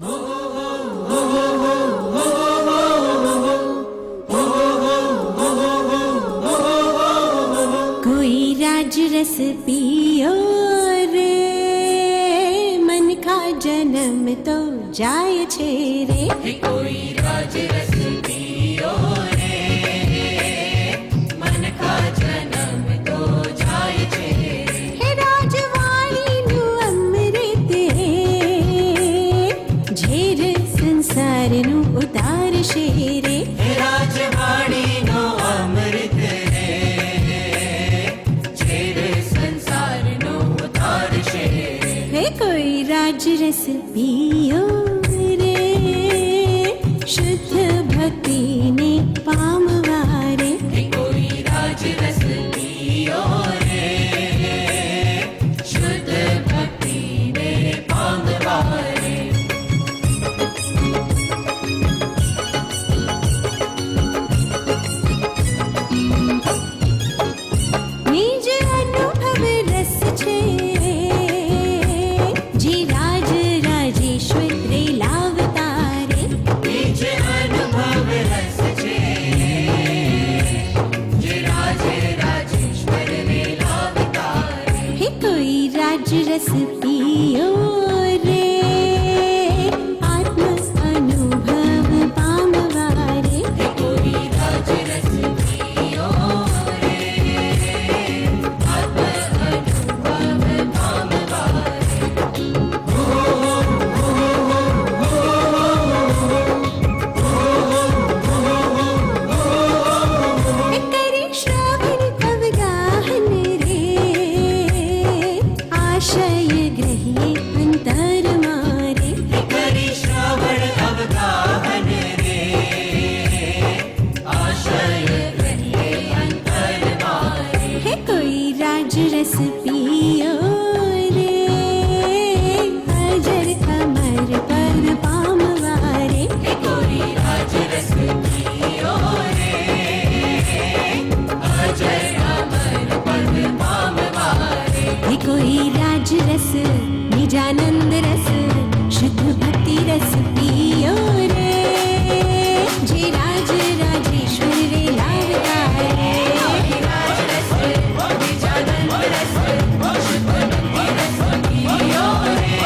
कोई राज रस पियो रे, मन का जन्म तो जाय छे रे। कोई राज रस पियो रे, मन का जन्म तो जाय छे रे। हे राजवाणी नु अमृत रे, झेर संसार नु उतार शे रे। हे राजवाणी नो अमृत रे, झेर संसार नो उतार शे रे। हे कोई राज रस पियो रे, शुद्ध भक्ति ने पामवारे। हे कोई राज रस पियो रे, शुद्ध भक्ति ने पामवारे। निज अनुभव रस छे, जी राज राजेश्वर रे लावतारे। निज अनुभव रस छे, जे राज राजेश्वर रे लावतारे। हे कोई राज रस पियो रे, आत्म अनुभव पामवारे। हे कोई राज रस पियो रे, आत्म अनुभव पामवारे। हे करे श्रावण अवगाहन रे, आशय ग्रहिए अंतर मारे। हे करी श्रावण अवगाहन रे, आशय ग्रहिए अंतर मारे। हे कोई राज रस पियो रे, अजर अमर पद पामवारे। हे कोई राज रस पियो रे, अजय अमर पद पामवारे। हे कोई राज रस निजानंद रस, शुद्ध भक्ति रस पियो रे, जे राज राजेश्वर रे लावतारे। राज रस निजानंद रस, शुद्ध भक्ति रस पियो रे,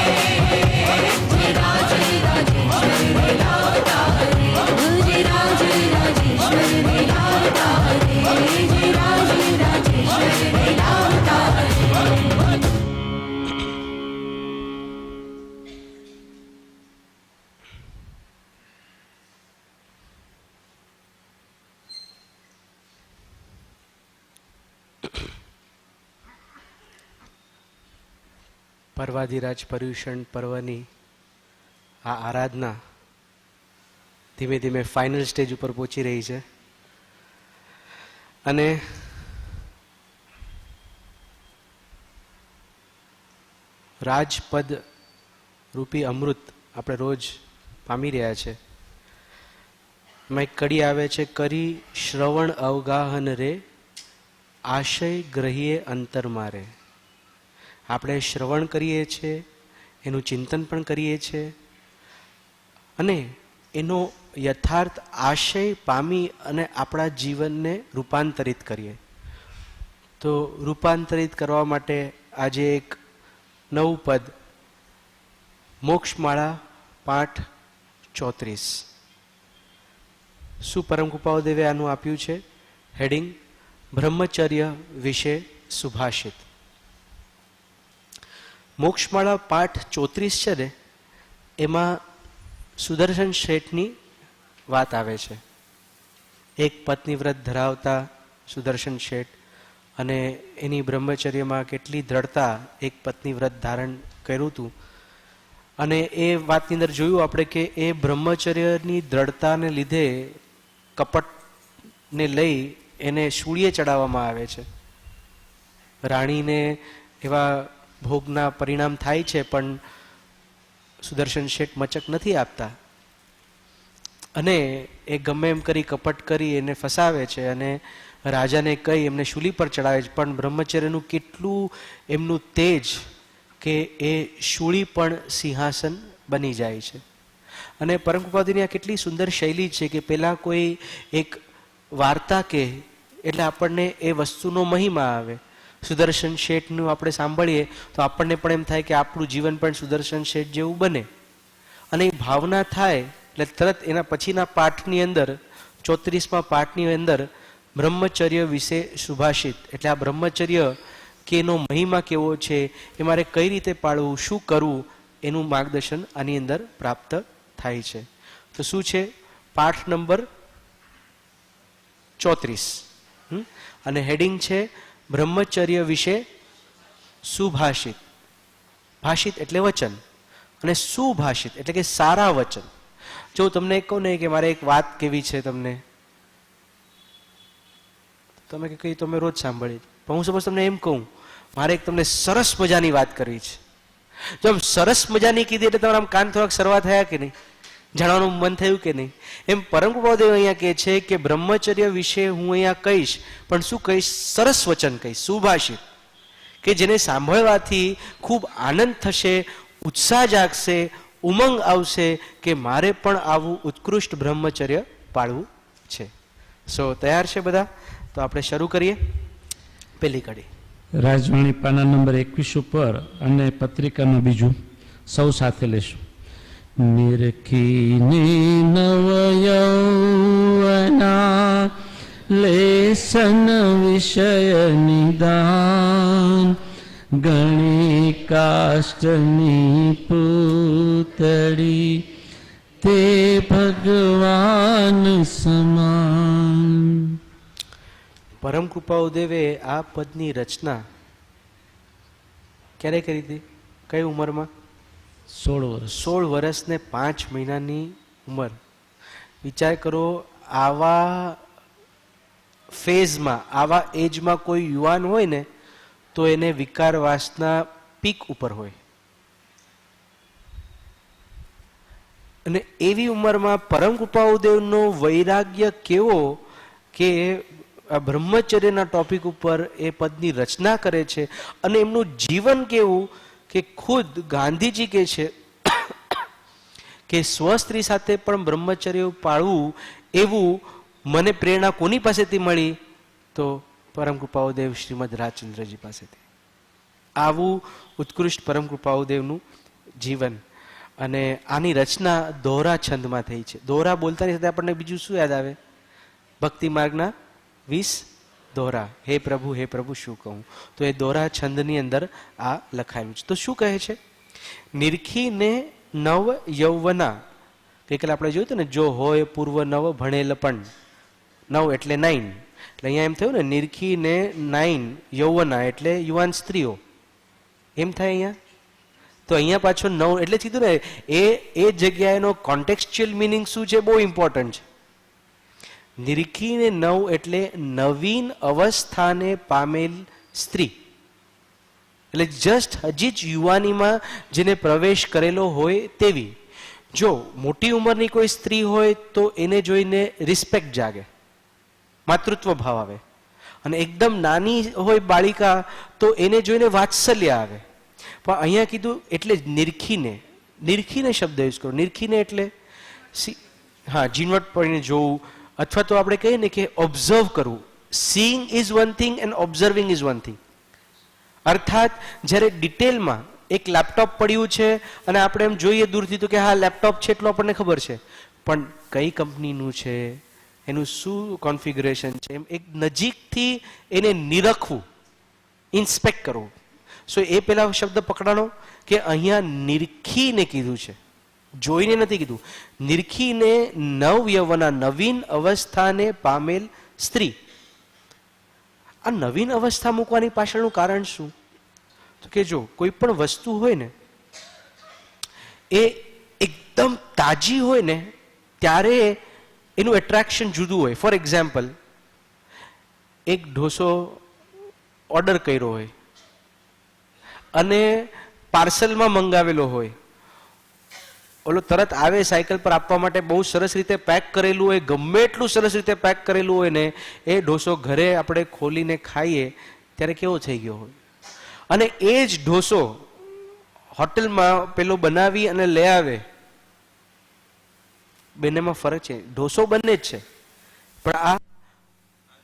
जे राज राजेश्वर रे लावतारे। जे राज राजेश्वर रे लावतारे, जे राज राजेश्वर रे लावतारे। पर्वाधिराज पर्युषण पर्वनी आ आराधना धीमे धीमे फाइनल स्टेज पर पहुंची रही है અને રાજપદ રૂપી અમૃત આપણે રોજ પામી રહ્યા છે. એમાં એક કડી આવે છે, કરી શ્રવણ અવગાહન રે, આશય ગ્રહીએ અંતર મારે. આપણે શ્રવણ કરીએ છીએ, એનું ચિંતન પણ કરીએ છીએ અને એનો યથાર્થ આશય પામી અને આપણા જીવનને રૂપાંતરિત કરીએ. તો રૂપાંતરિત કરવા માટે આજે એક નવું પદ, મોક્ષમાળા પાઠ 34. શું પરમ કૃપાદેવે આનું આપ્યું છે? હેડિંગ બ્રહ્મચર્ય વિશે સુભાષિત. મોક્ષમાળા પાઠ 34 છે ને, એમાં સુદર્શન શેઠની વાત આવે છે. એક પત્ની વ્રત ધરાવતા સુદર્શન શેઠ અને એની બ્રહ્મચર્યમાં કેટલી દ્રઢતા એક પત્ની વ્રત ધારણ કર્યું હતું. અને એ વાતની અંદર જોયું આપણે કે એ બ્રહ્મચર્યની દ્રઢતાને લીધે કપટને લઈ એને શૂળીએ ચડાવવામાં આવે છે. રાણીને એવા ભોગના પરિણામ થાય છે, પણ સુદર્શન શેઠ મચક નથી આપતા અને એ ગમે એમ કરી કપટ કરી એને ફસાવે છે અને રાજાને કહી એમને શૂલી પર ચડાવે છે. પણ બ્રહ્મચર્યનું કેટલું એમનું તેજ કે એ શૂળી પણ સિંહાસન બની જાય છે. અને પરમ કૃપાળુની આ કેટલી સુંદર શૈલી છે કે પહેલાં કોઈ એક વાર્તા કે એટલે આપણને એ વસ્તુનો મહિમા આવે. સુદર્શન શેઠનું આપણે સાંભળીએ તો આપણને પણ એમ થાય કે આપણું જીવન પણ સુદર્શન શેઠ જેવું બને, અને એ ભાવના થાય એટલે તરત એના પછીના પાઠની અંદર 34મા પાઠની અંદર બ્રહ્મચર્ય વિશે સુભાષિત, એટલે આ બ્રહ્મચર્ય કે એનો મહિમા કેવો છે, એ મારે કઈ રીતે પાળવું, શું કરવું, એનું માર્ગદર્શન આની અંદર પ્રાપ્ત થાય છે. તો શું છે? પાઠ નંબર 34 અને હેડિંગ છે બ્રહ્મચર્ય વિશે સુભાષિત. ભાષિત એટલે વચન અને સુભાષિત એટલે કે સારા વચન. જો તમને કહું ને કે મારે એક વાત કેવી છે તમને, તમે કઈ તમે રોજ સાંભળી, પણ હું સપોઝ તમને એમ કહું મારે એક તમને સરસ મજાની વાત કરવી છે, જો આમ સરસ મજાની કીધી એટલે તમારા કાન થોડાક સરવા થયા કે નહીં, જાણવાનું મન થયું કે નહીં? એમ પરમ કૃપાદેવ અહીંયા કહે છે કે બ્રહ્મચર્ય વિશે હું અહીંયા કહીશ, પણ શું કહીશ? સરસ વચન કહીશ, સુભાષિત, કે જેને સાંભળવાથી ખૂબ આનંદ થશે, ઉત્સાહ જાગશે, ઉમંગ આવશે કે મારે પણ આવું ઉત્કૃષ્ટ બ્રહ્મચર્ય પાળવું છે. સો તૈયાર છે બધા? તો આપણે શરૂ કરીએ. પહેલી કડી રાજવાણી પાના નંબર 21 ઉપર અને પત્રિકાનું બીજું સૌ સાથે લેશું. નિરખીને નવયૌવના લેસન વિષય નિદાન ગણી કાષ્ટની પૂતળી તે ભગવાન સમાન. પરમ કૃપાદેવે આ પદની રચના ક્યારે કરી હતી? કઈ ઉંમરમાં? 16 વર્ષ ને 5 મહિનાની ઉંમર. વિચાર કરો, આવા ફેઝમાં, આવા એજમાં કોઈ યુવાન હોય ને તો એને વિકાર વાસના પીક ઉપર હોય, અને એવી ઉંમરમાં પરમ કૃપાદેવનો વૈરાગ્ય કેવો કે આ બ્રહ્મચર્યના ટોપિક ઉપર એ પદની રચના કરે છે. અને એમનું જીવન કેવું કે ખુદ ગાંધીજી કહે છે કે સ્વસ્ત્રી સાથે પણ બ્રહ્મચર્ય પાળવું, એવું મને પ્રેરણા કોની પાસેથી મળી? તો પરમ કૃપાદેવ શ્રીમદ રાજચંદ્રજી પાસેથી. આવું ઉત્કૃષ્ટ પરમ કૃપાદેવનું જીવન. અને આની રચના દોહરા છંદમાં થઈ છે. દોહરા બોલતાની સાથે આપણને બીજું શું યાદ આવે? ભક્તિ માર્ગના 20 દોહરા, હે પ્રભુ શું કહું. તો એ દોહરા છંદની અંદર આ લખાયેલું છે. તો શું કહે છે? નિરખીને નવ યૌવના, ગઈકાલે આપણે જોયું હતું ને, જો હોય પૂર્વ નવ ભણેલ પણ, 9 એટલે 9, એટલે અહીંયા એમ થયું ને નિરખીને 9 યૌવના એટલે યુવાન સ્ત્રીઓ, એમ થાય અહીંયા. તો અહીંયા પાછો 9 એટલે કીધું ને, એ જગ્યાએનો કોન્ટેક્સ્ચ્યુઅલ મિનિંગ શું છે, બહુ ઇમ્પોર્ટન્ટ છે. નિરખીને 9 એટલે નવીન અવસ્થાને પામેલ સ્ત્રી, એટલે જસ્ટ હજી જ યુવાનીમાં જેને પ્રવેશ કરેલો હોય તેવી. જો મોટી ઉંમરની કોઈ સ્ત્રી હોય તો એને જોઈને રિસ્પેક્ટ જાગે, માતૃત્વ ભાવ આવે, અને એકદમ નાની હોય બાળિકા તો એને જોઈને વાત્સલ્ય આવે. પણ અહીંયા કીધું એટલે નિરખીને, નિરખીને શબ્દ યુઝ કરો. નિરખીને એટલે હા, ઝીણવટ પડીને જોવું, અથવા તો આપણે કહીએ ને કે ઓબ્ઝર્વ કરવું. Seeing is one thing and observing is one thing. અર્થાત જ્યારે ડિટેલમાં એક લેપટોપ પડ્યું છે અને આપણે એમ જોઈએ દૂરથી તો કે હા લેપટોપ છે એટલું આપણને ખબર છે, પણ કઈ કંપનીનું છે, એનું શું કોન્ફિગરેશન છે, એમ એક નજીકથી એને નિરખવું, ઇન્સ્પેક્ટ કરવું. સો એ પેલા શબ્દ પકડાનો કે અહીંયા નિરખીને કીધું છે, જોઈને નથી કીધું. નિરખીને નવ યૌવના, નવીન અવસ્થાને પામેલ સ્ત્રી. આ નવીન અવસ્થા મૂકવાની પાછળનું કારણ શું? તો કે જો કોઈ પણ વસ્તુ હોય ને એ એકદમ તાજી હોય ને ત્યારે એનું એટ્રેક્શન જુદું હોય. ફોર એક્ઝામ્પલ, એક ઢોસો ઓર્ડર કર્યો હોય અને પાર્સલમાં મંગાવેલો હોય, ઓલો તરત આવે સાયકલ પર આપવા માટે, બહુ સરસ રીતે પેક કરેલું હોય, ગમે એટલું સરસ રીતે પેક કરેલું હોય ને, એ ઢોસો ઘરે આપણે ખોલીને ખાઈએ ત્યારે કેવો થઈ ગયો હોય. અને એ જ ઢોસો હોટલમાં પેલો બનાવી અને લઈ આવે બંનેમાં ફરક છે. ઢોસો બંને જ છે, પણ આ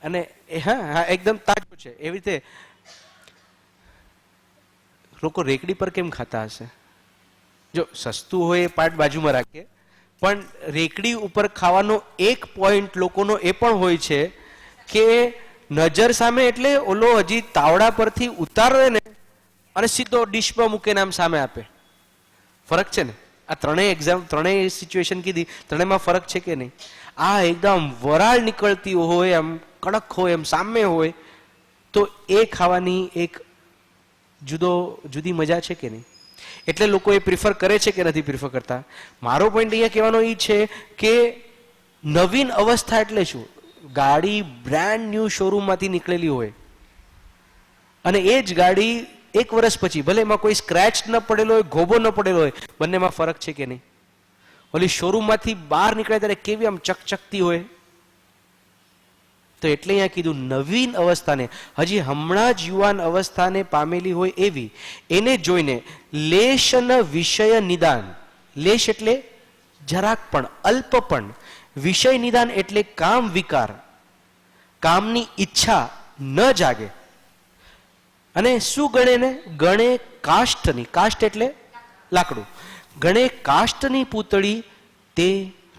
અને હા હા એકદમ તાજો છે. એવી રીતે લોકો રેકડી પર કેમ ખાતા હશે? જો સસ્તું હોય એ પાર્ટ બાજુમાં રાખીએ, પણ રેકડી ઉપર ખાવાનો એક પોઈન્ટ લોકોનો એ પણ હોય છે કે નજર સામે, એટલે ઓલો હજી તાવડા પરથી ઉતારે ને અને સીધો ડીશમાં મૂકીને આમ સામે આપે. ફરક છે ને? આ ત્રણેય સિચ્યુએશન કીધી, ત્રણેયમાં ફરક છે કે નહીં? આ એકદમ વરાળ નીકળતી હોય, આમ કડક હોય, એમ સામે હોય, તો એ ખાવાની એક જુદી મજા છે કે નહીં? એટલે લોકો એ પ્રિફર કરે છે કે નથી પ્રિફર કરતા? મારો પોઈન્ટ અહીંયા કહેવાનો એ છે કે નવીન અવસ્થા એટલે શું? ગાડી બ્રાન્ડ ન્યૂ શોરૂમમાંથી નીકળેલી હોય અને એ જ ગાડી 1 વર્ષ પછી, ભલે એમાં કોઈ સ્ક્રેચ ન પડેલો હોય, ગોબો ન પડેલો હોય, બંનેમાં ફરક છે કે નહીં? ઓલી શોરૂમમાંથી બહાર નીકળે ત્યારે કેવી આમ ચકચકતી હોય. તો એટલે અહીંયા કીધું નવીન અવસ્થાને, હજી હમણાં જ યુવાન અવસ્થાને પામેલી હોય એવી, એને જોઈને લેશન વિષય નિદાન. લેશ એટલે જરાક પણ, અલ્પ પણ. વિષય નિદાન એટલે કામ વિકાર, કામની ઈચ્છા ન જાગે. અને શું ગણે ને? ગણે કાષ્ઠની, કાષ્ઠ એટલે લાકડું, ગણે કાષ્ઠની પૂતળી તે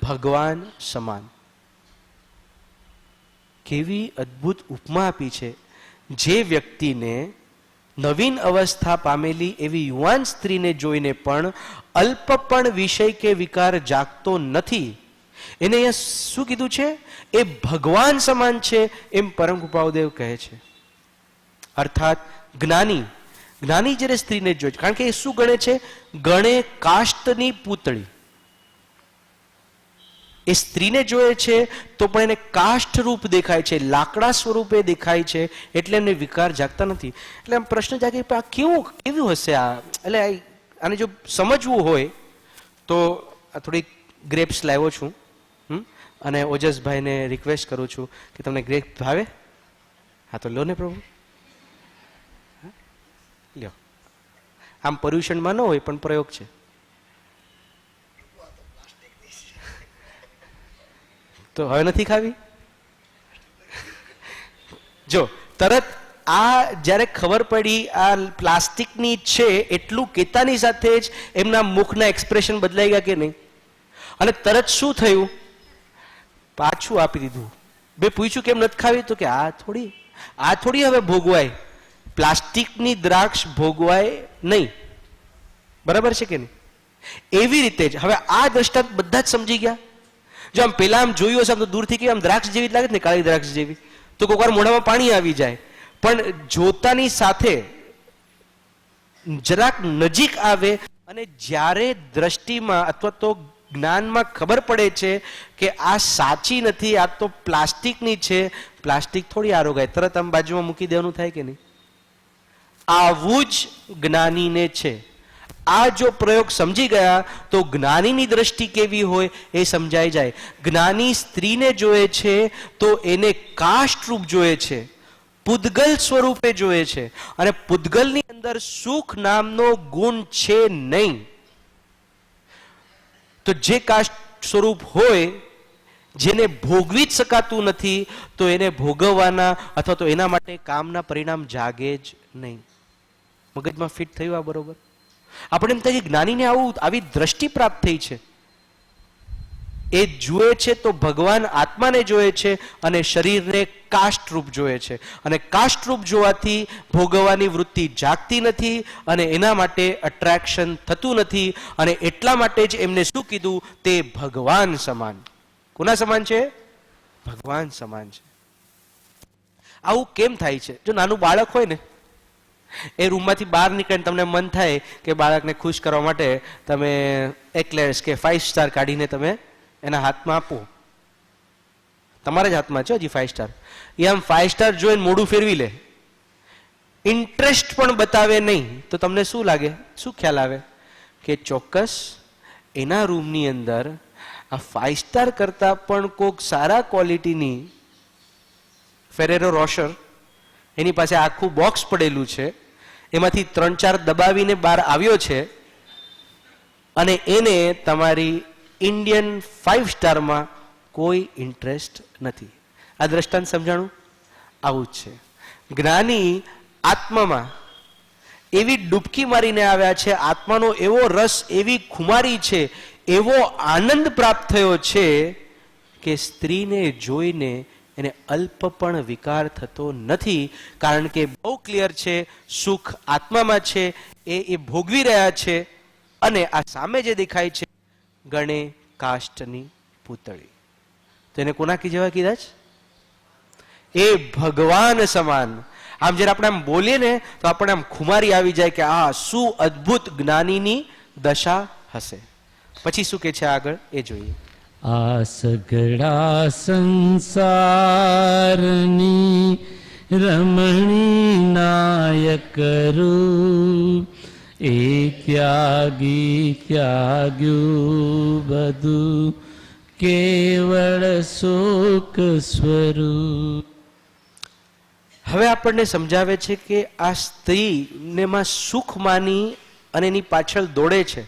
ભગવાન સમાન. કેવી અદ્ભુત ઉપમા આપી છે. જે વ્યક્તિને નવીન અવસ્થા પામેલી એવી યુવાન સ્ત્રીને જોઈને પણ અલ્પ પણ વિષય કે વિકાર જાગતો નથી, એને અહીંયા શું કીધું છે? એ ભગવાન સમાન છે, એમ પરમ કૃપાળુદેવ કહે છે. અર્થાત જ્ઞાની જ્યારે સ્ત્રીને જોઈ, કારણ કે એ શું ગણે છે? ગણે કાષ્ઠની પૂતળી. એ સ્ત્રીને જોયે છે તો પણ એને કાષ્ઠ રૂપ દેખાય છે, લાકડા સ્વરૂપે દેખાય છે, એટલે એને વિકાર જાગતા નથી. એટલે આમ પ્રશ્ન જાગે, આ કેવું હશે આ? એટલે આને જો સમજવું હોય તો થોડીક ગ્રેપ્સ લાવ્યો છું, અને ઓજસભાઈને રિક્વેસ્ટ કરું છું કે તમને ગ્રેપ્સ ભાવે? હા તો લો ને પ્રભુ, લ્યો. આમ પર્યુષણમાં ન હોય પણ પ્રયોગ છે. તો હવે નથી ખાવી? જો તરત આ જ્યારે ખબર પડી આ પ્લાસ્ટિકની છે એટલું કહેતાની સાથે જ એમના મુખના એક્સપ્રેશન બદલાઈ ગયા કે નહીં? અને તરત શું થયું? પાછું આપી દીધું. બે પૂછ્યું કેમ નથી ખાવી? તો કે આ થોડી હવે ભોગવાય, પ્લાસ્ટિકની દ્રાક્ષ ભોગવાય નહીં. બરાબર છે કે નહીં? એવી રીતે જ હવે આ દ્રષ્ટાંત બધા જ સમજી ગયા. જો આમ પેલા આમ જોયું હશે તો દૂરથી કે આમ દ્રાક્ષ જેવી જ લાગે ને, કાળી દ્રાક્ષ જેવી, તો કોઈક વાર મોઢામાં પાણી આવી જાય. પણ જોતાની સાથે જરાક નજીક આવે અને જ્યારે દ્રષ્ટિમાં અથવા તો જ્ઞાનમાં ખબર પડે છે કે આ સાચી નથી, આ તો પ્લાસ્ટિકની છે, પ્લાસ્ટિક થોડી આરોગાય, તરત આમ બાજુમાં મૂકી દેવાનું થાય કે નહીં? આવું જ જ્ઞાનીને છે. આ જો પ્રયોગ સમજી ગયા તો જ્ઞાનીની દ્રષ્ટિ કેવી હોય એ સમજાઈ જાય. જ્ઞાની સ્ત્રીને જોએ છે તો એને કાષ્ઠરૂપ જોએ છે, પૂદગલ સ્વરૂપે જોએ છે, અને પૂદગલની અંદર સુખ નામનો ગુણ છે નહીં. તો જે કાષ્ઠ સ્વરૂપ હોય, જેને ભોગવી જ શકાતું નથી, તો એને ભોગવવાના અથવા તો એના માટે કામના પરિણામ જાગે જ નહીં. મગજમાં ફિટ થયું આ બરોબર? આપણે એમ થાય કે જ્ઞાનીને આવી દ્રષ્ટિ પ્રાપ્ત થઈ છે. એ જુએ છે તો ભગવાન આત્માને જોએ છે અને શરીરને કાષ્ઠરૂપ જોએ છે, અને કાષ્ઠરૂપ જોવાથી ભોગવવાની વૃત્તિ જાગતી નથી અને એના માટે અટ્રેક્શન થતું નથી. અને એટલા માટે જ એમને શું કીધું? તે ભગવાન સમાન. કોના સમાન છે? ભગવાન સમાન છે. આવું કેમ થાય છે? જો નાનું બાળક હોય ને, એ રૂમમાંથી બહાર નીકળીને તમને મન થાય કે બાળકને ખુશ કરવા માટે તમે એક્લેર્સ કે 5 સ્ટાર કાઢીને તમે એના હાથમાં આપો. તમારા જ હાથમાં છે હજી 5 સ્ટાર. એ આમ 5 સ્ટાર જોઈને મોઢું ફેરવી લે, ઇન્ટરેસ્ટ પણ બતાવે નહીં, તો તમને શું લાગે? શું ખ્યાલ આવે? કે ચોક્કસ એના રૂમની અંદર આ 5 સ્ટાર કરતાં પણ કોઈક સારા ક્વોલિટીની ફેરેરો રોશર, એની પાસે આખું બોક્સ પડેલું છે, એમાંથી 3-4 દબાવીને બહાર આવ્યો છે, અને એને તમારી ઇન્ડિયન 5 સ્ટારમાં કોઈ ઇન્ટરેસ્ટ નથી. આ દ્રષ્ટાંત સમજાણું? આવું જ છે. જ્ઞાની આત્મામાં એવી ડૂબકી મારીને આવ્યા છે, આત્માનો એવો રસ, એવી ખુમારી છે, એવો આનંદ પ્રાપ્ત થયો છે કે સ્ત્રીને જોઈને એને અલ્પ પણ વિકાર થતો નથી. કારણ કે બહુ ક્લિયર છે, સુખ આત્મામાં છે, એ ભોગવી રહ્યા છે. અને આ સામે જે દેખાય છે ગણે કાષ્ટની પૂતળી, તો એને કોના જેવા કીધા છે? એ ભગવાન સમાન. આમ જ્યારે આપણે આમ બોલીએ ને તો આપણે આમ ખુમારી આવી જાય કે આ શું અદ્ભુત જ્ઞાનીની દશા હશે. પછી શું કે છે આગળ એ જોઈએ. આ સઘળા સંસારની રમણી નાયકરું, એ ત્યાગી ત્યાગ્યું બધું, કેવળ શોક સ્વરૂપ. હવે આપણને સમજાવે છે કે આ સ્ત્રીનેમાં સુખ માની અને એની પાછળ દોડે છે.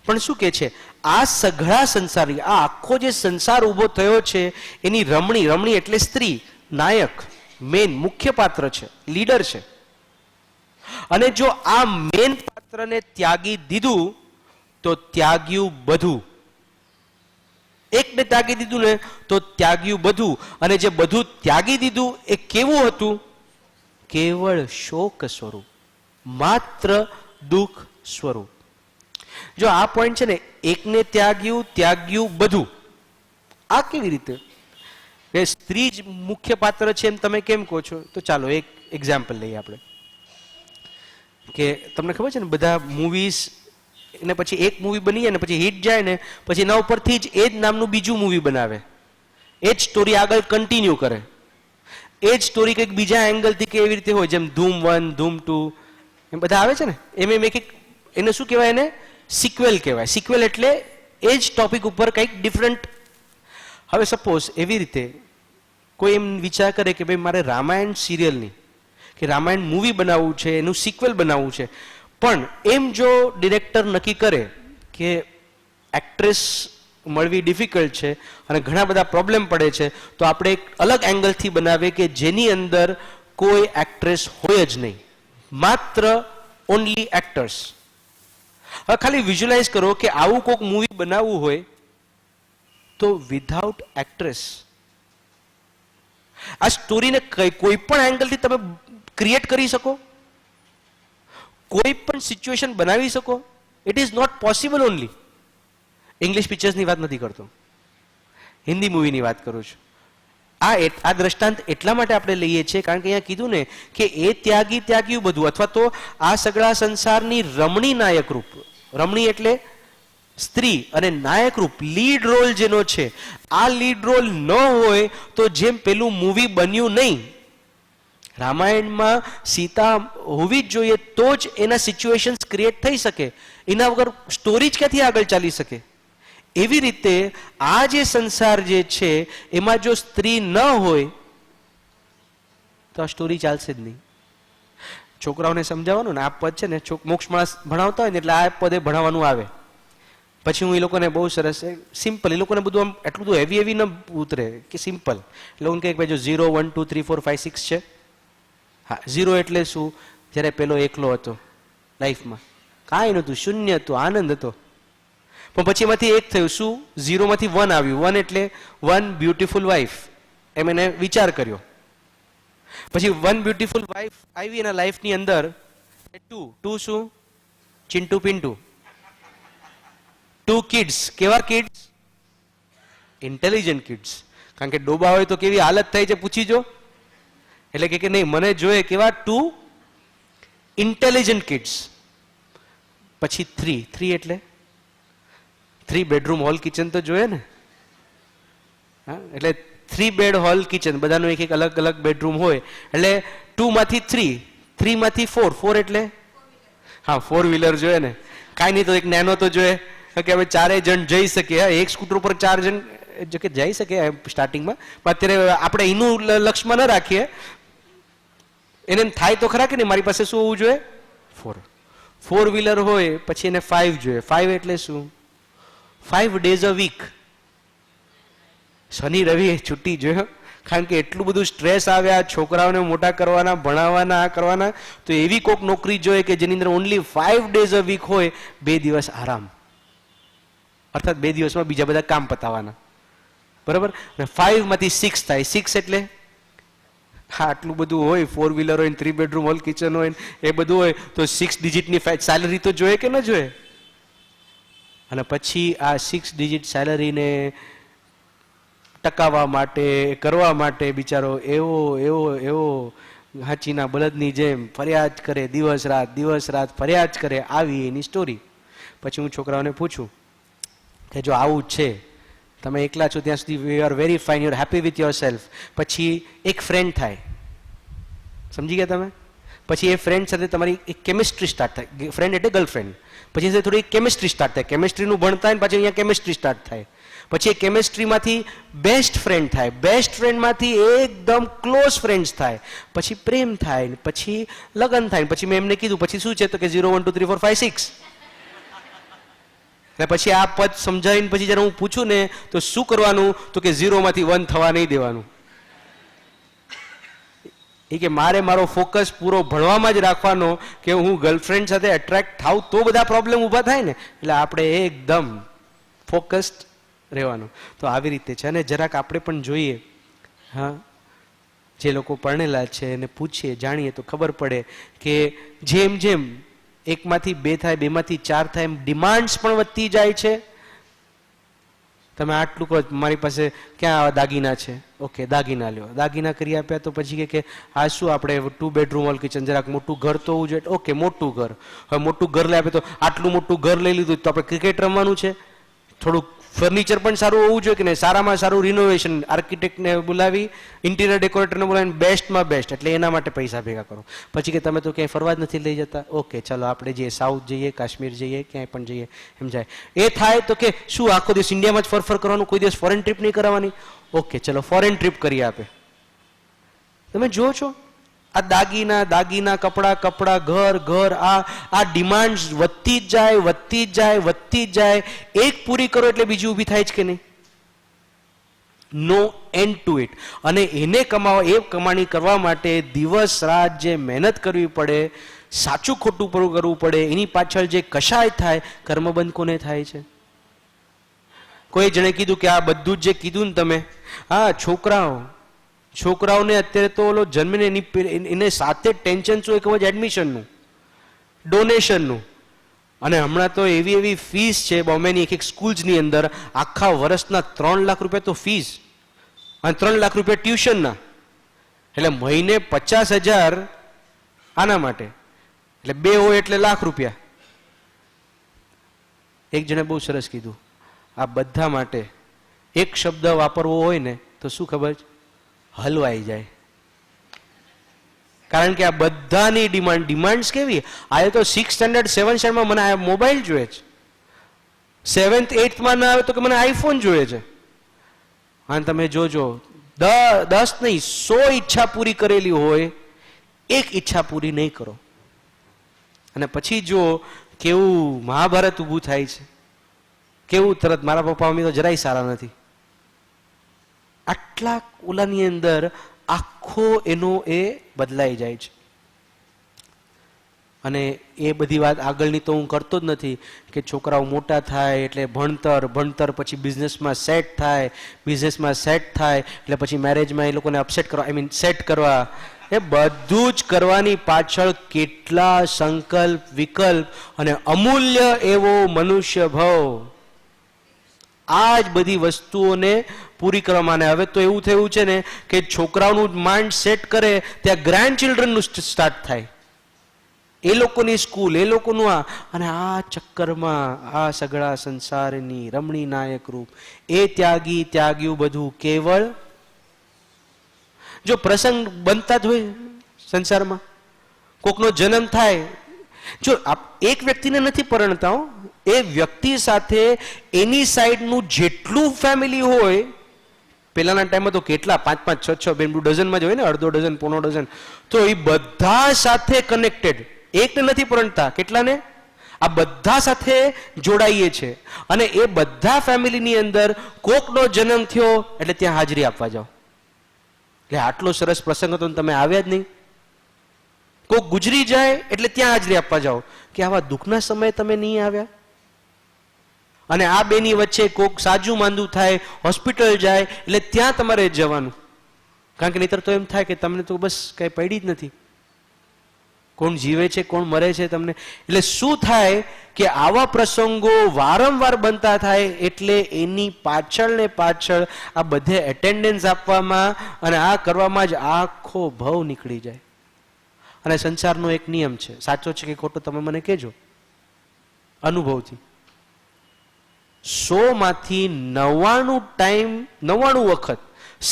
પણ શું કે છે? આ સઘળા સંસારી, આ આખો જે સંસાર ઊભો થયો છે એની રમણી, રમણી એટલે સ્ત્રી, નાયક, મેન, મુખ્ય પાત્ર છે, લીડર છે. અને જો આ મેન પાત્રને ત્યાગી દીધું તો ત્યાગ્યું બધું. એકને ત્યાગી દીધું ને તો ત્યાગ્યું બધું. અને જે બધું ત્યાગી દીધું એ કેવું હતું? કેવળ શોક સ્વરૂપ, માત્ર દુઃખ સ્વરૂપ. જો આ પોઈન્ટ છે ને, એકને ત્યાગ્યું, ત્યાગ્યું બધું, આ કેવી રીતે? કે સ્ત્રી જ મુખ્ય પાત્ર છે એમ તમે કેમ કહો છો? તો ચાલો એક એક્ઝામ્પલ લઈએ આપણે. કે તમને ખબર છે ને, બધા મૂવીઝ ને પછી એક મૂવી બની જાય ને પછી હિટ જાય ને પછી એના ઉપરથી જ એ જ નામનું બીજું મૂવી બનાવે, એ જ સ્ટોરી આગળ કન્ટિન્યુ કરે, એ જ સ્ટોરી કંઈક બીજા એંગલથી કે એવી રીતે હોય. જેમ ધૂમ 1, ધૂમ 2 એમ બધા આવે છે ને, એમ એક એને શું કહેવાય? એને સિક્વેલ કહેવાય. સિક્વેલ એટલે એ જ ટોપિક ઉપર કંઈક ડિફરન્ટ. હવે સપોઝ એવી રીતે કોઈ એમ વિચાર કરે કે ભાઈ મારે રામાયણ સિરિયલની કે રામાયણ મૂવી બનાવવું છે, એનું સિક્વેલ બનાવવું છે. પણ એમ જો ડિરેક્ટર નક્કી કરે કે એક્ટ્રેસ મળવી ડિફિકલ્ટ છે અને ઘણા બધા પ્રોબ્લેમ પડે છે, તો આપણે એક અલગ એંગલથી બનાવીએ કે જેની અંદર કોઈ એક્ટ્રેસ હોય જ નહીં, માત્ર ઓનલી એક્ટર્સ. હવે ખાલી વિઝ્યુલાઇઝ કરો કે આવું કોઈક મૂવી બનાવવું હોય તો વિધાઉટ એક્ટ્રેસ આ સ્ટોરીને કોઈ પણ એંગલથી તમે ક્રિએટ કરી શકો, કોઈ પણ સિચ્યુએશન બનાવી શકો? It is not possible. Only English પિક્ચર્સની વાત નથી કરતો, હિન્દી મૂવીની વાત કરું છું. આ દ્રષ્ટાંત એટલા માટે આપણે લઈએ છીએ કારણ કે અહીંયા કીધું ને કે એ ત્યાગી ત્યાગ્યું બધું, અથવા તો આ સગળા સંસારની રમણી નાયક રૂપ. રમણી એટલે સ્ત્રી અને નાયક રૂપ, લીડ રોલ જેનો છે. આ લીડ રોલ ન હોય તો જેમ પેલું મૂવી બન્યું નહીં. રામાયણમાં સીતા હોવી જ જોઈએ તો જ એના સિચ્યુએશન્સ ક્રિએટ થઈ શકે, એના વગર સ્ટોરી જ ક્યાંથી આગળ ચાલી શકે? એવી રીતે આ જે સંસાર જે છે એમાં જો સ્ત્રી ન હોય તો આ સ્ટોરી ચાલશે જ નહીં. છોકરાઓને સમજાવવાનું ને, આ પદ છે ને મોક્ષમાં ભણાવતા હોય ને એટલે આ પદે ભણાવવાનું આવે. પછી હું એ લોકોને બહુ સરસ સિમ્પલ, એ લોકોને બધું આમ એટલું બધું હેવી ન ઉતરે કે સિમ્પલ. એટલે હું કહે ભાઈ જો 0 1 2 3 4 5 6 છે. હા, 0 એટલે શું? જ્યારે પેલો એકલો હતો લાઈફમાં, કાંઈ નહોતું, શૂન્ય હતું, આનંદ હતો. પણ પછી એમાંથી એક થયું. શું? 0 માંથી 1 આવ્યું. 1 એટલે 1 બ્યુટીફુલ વાઇફ, એમ એને વિચાર કર્યો. પછી 1 બ્યુટીફુલ વાઇફ આવી એના લાઈફની અંદર. 2 શું? ચિંટુ પિન્ટુ. 2 કિડ્સ. કેવા કિડ્સ? Intelligent kids. કારણ કે ડોબા હોય તો કેવી હાલત થાય છે પૂછી જો. એટલે કે નહીં, મને જોઈએ કેવા 2 ઇન્ટેલિજન્ટ કિડ્સ. પછી 3 એટલે 3 બેડરૂમ હોલ કિચન તો જોઈએ ને. હા, એટલે 3 બેડ હોલ કિચન, બધાનું એક એક અલગ અલગ બેડરૂમ હોય. એટલે 2 માંથી 3, 3 માંથી 4 એટલે હા 4 વ્હીલર જોઈએ ને. કાંઈ નહીં તો એક નેનો તો જોઈએ કે હવે 4 જણ જઈ શકે. એક સ્કૂટર ઉપર 4 જણ જો કે જઈ શકે સ્ટાર્ટિંગમાં, પણ અત્યારે આપણે એનું લક્ષ્યમાં ન રાખીએ. એને એમ થાય તો ખરા કે નહીં મારી પાસે શું હોવું જોઈએ? 4 વ્હીલર હોય. પછી એને 5 જોઈએ. 5 એટલે શું? 5 days a week. શનિ રવિ છુટ્ટી જોયો, કારણ કે એટલું બધું સ્ટ્રેસ આવ્યા છોકરાઓને મોટા કરવાના, ભણાવવાના, આ કરવાના, તો એવી કોઈક નોકરી જોઈએ કે જેની અંદર ઓનલી 5 days a week હોય, 2 દિવસ આરામ, અર્થાત 2 દિવસમાં બીજા બધા કામ પતાવવાના, બરાબર. અને 5 માંથી 6 થાય. 6 એટલે હા આટલું બધું હોય, 4 વ્હીલર હોય, 3 bedroom હોલ કિચન હોય, એ બધું હોય, તો 6 ડિજિટની સેલરી તો જોઈએ કે ન જોઈએ? અને પછી આ 6 ડિજિટ સેલરીને ટકાવવા માટે, કરવા માટે બિચારો એવો એવો એવો હાચીના બળદની જેમ ફરિયાદ કરે, દિવસ રાત ફરિયાદ કરે. આવી એની સ્ટોરી. પછી હું છોકરાઓને પૂછું કે જો આવું જ છે, તમે એકલા છો ત્યાં સુધી you are very fine, you are happy with your self. પછી એક ફ્રેન્ડ થાય, સમજી ગયા તમે? પછી એ ફ્રેન્ડ સાથે તમારી એક કેમિસ્ટ્રી સ્ટાર્ટ થાય. ફ્રેન્ડ એટલે ગર્લફ્રેન્ડ. પછી સાથે થોડી કેમિસ્ટ્રી સ્ટાર્ટ થાય, કેમિસ્ટ્રીનું ભણતા હોય, પછી અહીંયા કેમિસ્ટ્રી સ્ટાર્ટ થાય. પછી એ કેમિસ્ટ્રીમાંથી બેસ્ટ ફ્રેન્ડ થાય, બેસ્ટ ફ્રેન્ડમાંથી એકદમ ક્લોઝ ફ્રેન્ડ્સ થાય, પછી પ્રેમ થાય, પછી લગ્ન થાય. પછી મેં એમને કીધું પછી શું છે, તો કે 0 1 2 3 4 5 6. અને પછી આ પદ સમજાવીને પછી જ્યારે હું પૂછું ને તો શું કરવાનું, તો કે 0 માંથી 1 થવા નહીં દેવાનું. એ કે મારે મારો ફોકસ પૂરો ભણવામાં જ રાખવાનો, કે હું ગર્લફ્રેન્ડ સાથે એટ્રેક્ટ થાવ તો બધા પ્રોબ્લેમ ઊભા થાય ને. એટલે આપણે એકદમ ફોકસ્ડ રહેવાનું. તો આવી રીતે છે. અને જરાક આપણે પણ જોઈએ, હા, જે લોકો પરણેલા છે એને પૂછીએ, જાણીએ તો ખબર પડે કે જેમ જેમ 1 માંથી 2 થાય, 2 માંથી 4 થાય, એમ ડિમાન્ડ્સ પણ વધતી જાય છે. તમે આટલું કહો, મારી પાસે ક્યાં દાગીના છે, ઓકે દાગીના લ્યો, દાગીના કરી આપ્યા. તો પછી કે આ શું આપણે 2 bedroom હોલ કિચન, જરાક મોટું ઘર તો હોવું જોઈએ, ઓકે મોટું ઘર. હવે મોટું ઘર લઈ આપે તો આટલું મોટું ઘર લઈ લીધું તો આપણે ક્રિકેટ રમવાનું છે, થોડુંક ફર્નિચર પણ સારું હોવું જોઈએ કે નહીં, સારામાં સારું રિનોવેશન, આર્કિટેક્ટને બોલાવી, ઇન્ટિરિયર ડેકોરેટરને બોલાવીને બેસ્ટમાં બેસ્ટ, એટલે એના માટે પૈસા ભેગા કરો. પછી કે તમે તો ક્યાંય ફરવા જ નથી લઈ જતા, ઓકે ચાલો આપણે જઈએ, સાઉથ જઈએ, કાશ્મીર જઈએ, ક્યાંય પણ જઈએ, એમ જાય. એ થાય તો કે શું આખો દિવસ ઇન્ડિયામાં જ ફર કરવાનું, કોઈ દિવસ ફોરેન ટ્રીપ નહીં કરાવવાની, ઓકે ચલો ફોરેન ટ્રીપ કરી આપે. તમે જુઓ છો આ દાગીના, કપડા, ઘર, આ ડિમાન્ડ વધતી જ જાય. એક પૂરી કરો એટલે બીજી ઊભી થાય જ કે નહીં? નો એન્ડ ટુ ઇટ. અને એને કમાણી કરવા માટે દિવસ રાત જે મહેનત કરવી પડે, સાચું ખોટું પૂરું કરવું પડે, એની પાછળ જે કશાય થાય, કર્મબંધ કોને થાય છે? કોઈ જણે કીધું કે આ બધું જ જે કીધું ને તમે, હા છોકરાઓને અત્યારે તો ઓલો જન્મીને એને સાથે ટેન્શન શું, એક એડમિશનનું, ડોનેશનનું. અને હમણાં તો એવી ફીસ છે બોમ્બેની એક સ્કૂલ્સની અંદર, આખા વર્ષના 3 લાખ રૂપિયા તો ફીસ, અને 3 લાખ રૂપિયા ટ્યુશનના. એટલે મહિને 50,000 આના માટે, એટલે 2 હોય એટલે લાખ રૂપિયા. એક જણે બહુ સરસ કીધું, આ બધા માટે એક શબ્દ વાપરવો હોય ને તો શું ખબર છે? હલવાઈ જાય. કારણ કે આ બધાની ડિમાન્ડ્સ કેવી, આ તો 6th standard 7th standardમાં મને આ મોબાઈલ જોઈએ છે, 7th 8th માં ના આવે તો કે મને આઈફોન જોઈએ છે. અને તમે જોજો 10 નહીં 100 ઈચ્છા પૂરી કરેલી હોય, એક ઈચ્છા પૂરી નહીં કરો, અને પછી જો કેવું મહાભારત ઊભું થાય છે, કેવું તરત મારા પપ્પા મમ્મી તો જરાય સારા નથી, આટલા ઓલાની અંદર આખો એનો એ બદલાઈ જાય છે. અને એ બધી વાત આગળની તો હું કરતો જ નથી કે છોકરાઓ મોટા થાય એટલે ભણતર પછી બિઝનેસમાં સેટ થાય એટલે પછી મેરેજમાં એ લોકોને સેટ કરવા, એ બધું જ કરવાની પાછળ કેટલા સંકલ્પ, વિકલ્પ અને અમૂલ્ય એવો મનુષ્ય ભાવ, આ જ બધી વસ્તુઓને પૂરી કરવામાં. હવે તો એવું થયું છે ને કે છોકરાઓનું માઇન્ડ સેટ કરે ત્યાં ગ્રેન્ડ ચિલ્ડ્રનનું સ્ટાર્ટ થાય, એ લોકોની સ્કૂલ, એ લોકોનું આ, અને આ ચક્કરમાં આ સગળા સંસારની રમણી નાયક રૂપ, એ ત્યાગ્યું બધું કેવળ જો પ્રસંગ બનતા જ હોય સંસારમાં, કોકનો જન્મ થાય, જો એક વ્યક્તિને નથી પરણતા હો, એ વ્યક્તિ સાથે એની સાઈડનું જેટલું ફેમિલી હોય, પહેલાના ટાઈમમાં તો કેટલા 5 5 6 6 ડઝનમાં જ હોય ને, અડધો ડઝન પોણો ડઝન, તો એ બધા સાથે કનેક્ટેડ. એકને નથી પરણતા, કેટલાને? આ બધા સાથે જોડાઈએ છે અને એ બધા ફેમિલીની અંદર કોકનો જન્મ થયો એટલે ત્યાં હાજરી આપવા જાઓ. એટલે આટલો સરસ પ્રસંગ હતો તમે આવ્યા જ નહીં. કોક ગુજરી જાય એટલે ત્યાં હાજરી આપવા જાઓ કે આવા દુઃખના સમયે તમે નહીં આવ્યા. અને આ બેની વચ્ચે કોક સાજુ માંદું થાય, હોસ્પિટલ જાય એટલે ત્યાં તમારે જવાનું. કારણ કે નહીતર તો એમ થાય કે તમને તો બસ કઈ પડી જ નથી, કોણ જીવે છે કોણ મરે છે તમને. એટલે શું થાય કે આવા પ્રસંગો વારંવાર બનતા થાય એટલે એની પાછળ ને પાછળ આ બધે એટેન્ડન્સ આપવામાં અને આ કરવામાં જ આખો ભવ નીકળી જાય. અને સંસારનો એક નિયમ છે, સાચો છે કે ખોટો તમે મને કહેજો અનુભવથી, 100 માંથી 99 ટાઈમ 99 વખત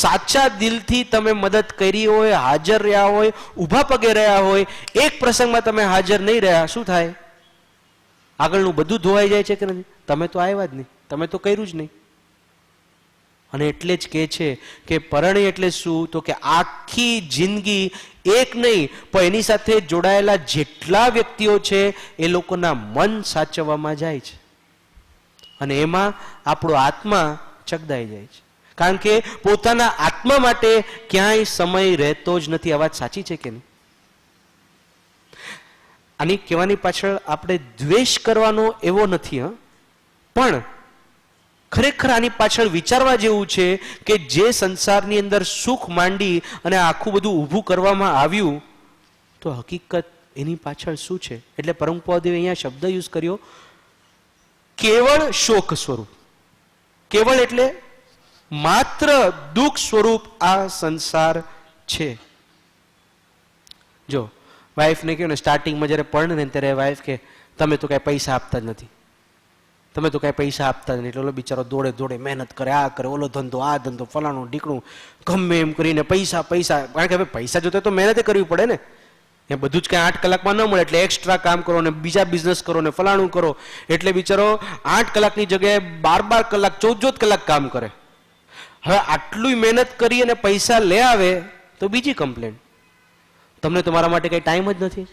સાચા દિલથી તમે મદદ કરી હોય, હાજર રહ્યા હોય, ઊભા પગે રહ્યા હોય, એક પ્રસંગમાં તમે હાજર નહીં રહ્યા, શું થાય? આગળનું બધું ધોવાઈ જાય છે કે નથી? તમે તો આવ્યા જ નહીં, તમે તો કર્યું જ નહીં. અને એટલે જ કહે છે કે પરણી એટલે શું? તો કે આખી જિંદગી એક નહીં પણ એની સાથે જોડાયેલા જેટલા વ્યક્તિઓ છે એ લોકોના મન સાચવવામાં જાય છે અને એમાં આપણો આત્મા ચગદાઈ જાય છે. કારણ કે પોતાના આત્મા માટે ક્યાંય સમય રહેતો જ નથી. આ વાત સાચી છે કે નહીં? આની કહેવાની પાછળ આપણે દ્વેષ કરવાનો એવો નથી, પણ ખરેખર આની પાછળ વિચારવા જેવું છે કે જે સંસારની અંદર સુખ માંડી અને આખું બધું ઊભું કરવામાં આવ્યું તો હકીકત એની પાછળ શું છે? એટલે પરમ પદે અહીંયા શબ્દ યુઝ કર્યો કેવળ શોક સ્વરૂપ. કેવળ એટલે માત્ર દુઃખ સ્વરૂપ આ સંસાર છે. જો વાઈફને કહ્યું ને સ્ટાર્ટિંગમાં જ્યારે પરણે ને ત્યારે વાઈફ કે તમે તો કઈ પૈસા આપતા જ નથી, તમે તો કઈ પૈસા આપતા જ નહીં. એટલે ઓલો બિચારો દોડે દોડે મહેનત કરે, આ કરે, ઓલો ધંધો, આ ધંધો, ફલાણું ઢીકણું, ગમે એમ કરીને પૈસા પૈસા. કારણ કે હવે પૈસા જોતા તો મહેનત કરવી પડે ને. એ બધું જ કાંઈ 8 કલાકમાં ન મળે એટલે એક્સ્ટ્રા કામ કરો ને બીજા બિઝનેસ કરો ને ફલાણું કરો. એટલે બિચારો 8 કલાકની જગ્યાએ 12 કલાક 14 કલાક કામ કરે. હવે આટલું મહેનત કરી અને પૈસા લે આવે તો બીજી કમ્પ્લેન્ટ, તમને તમારા માટે કઈ ટાઈમ જ નથી,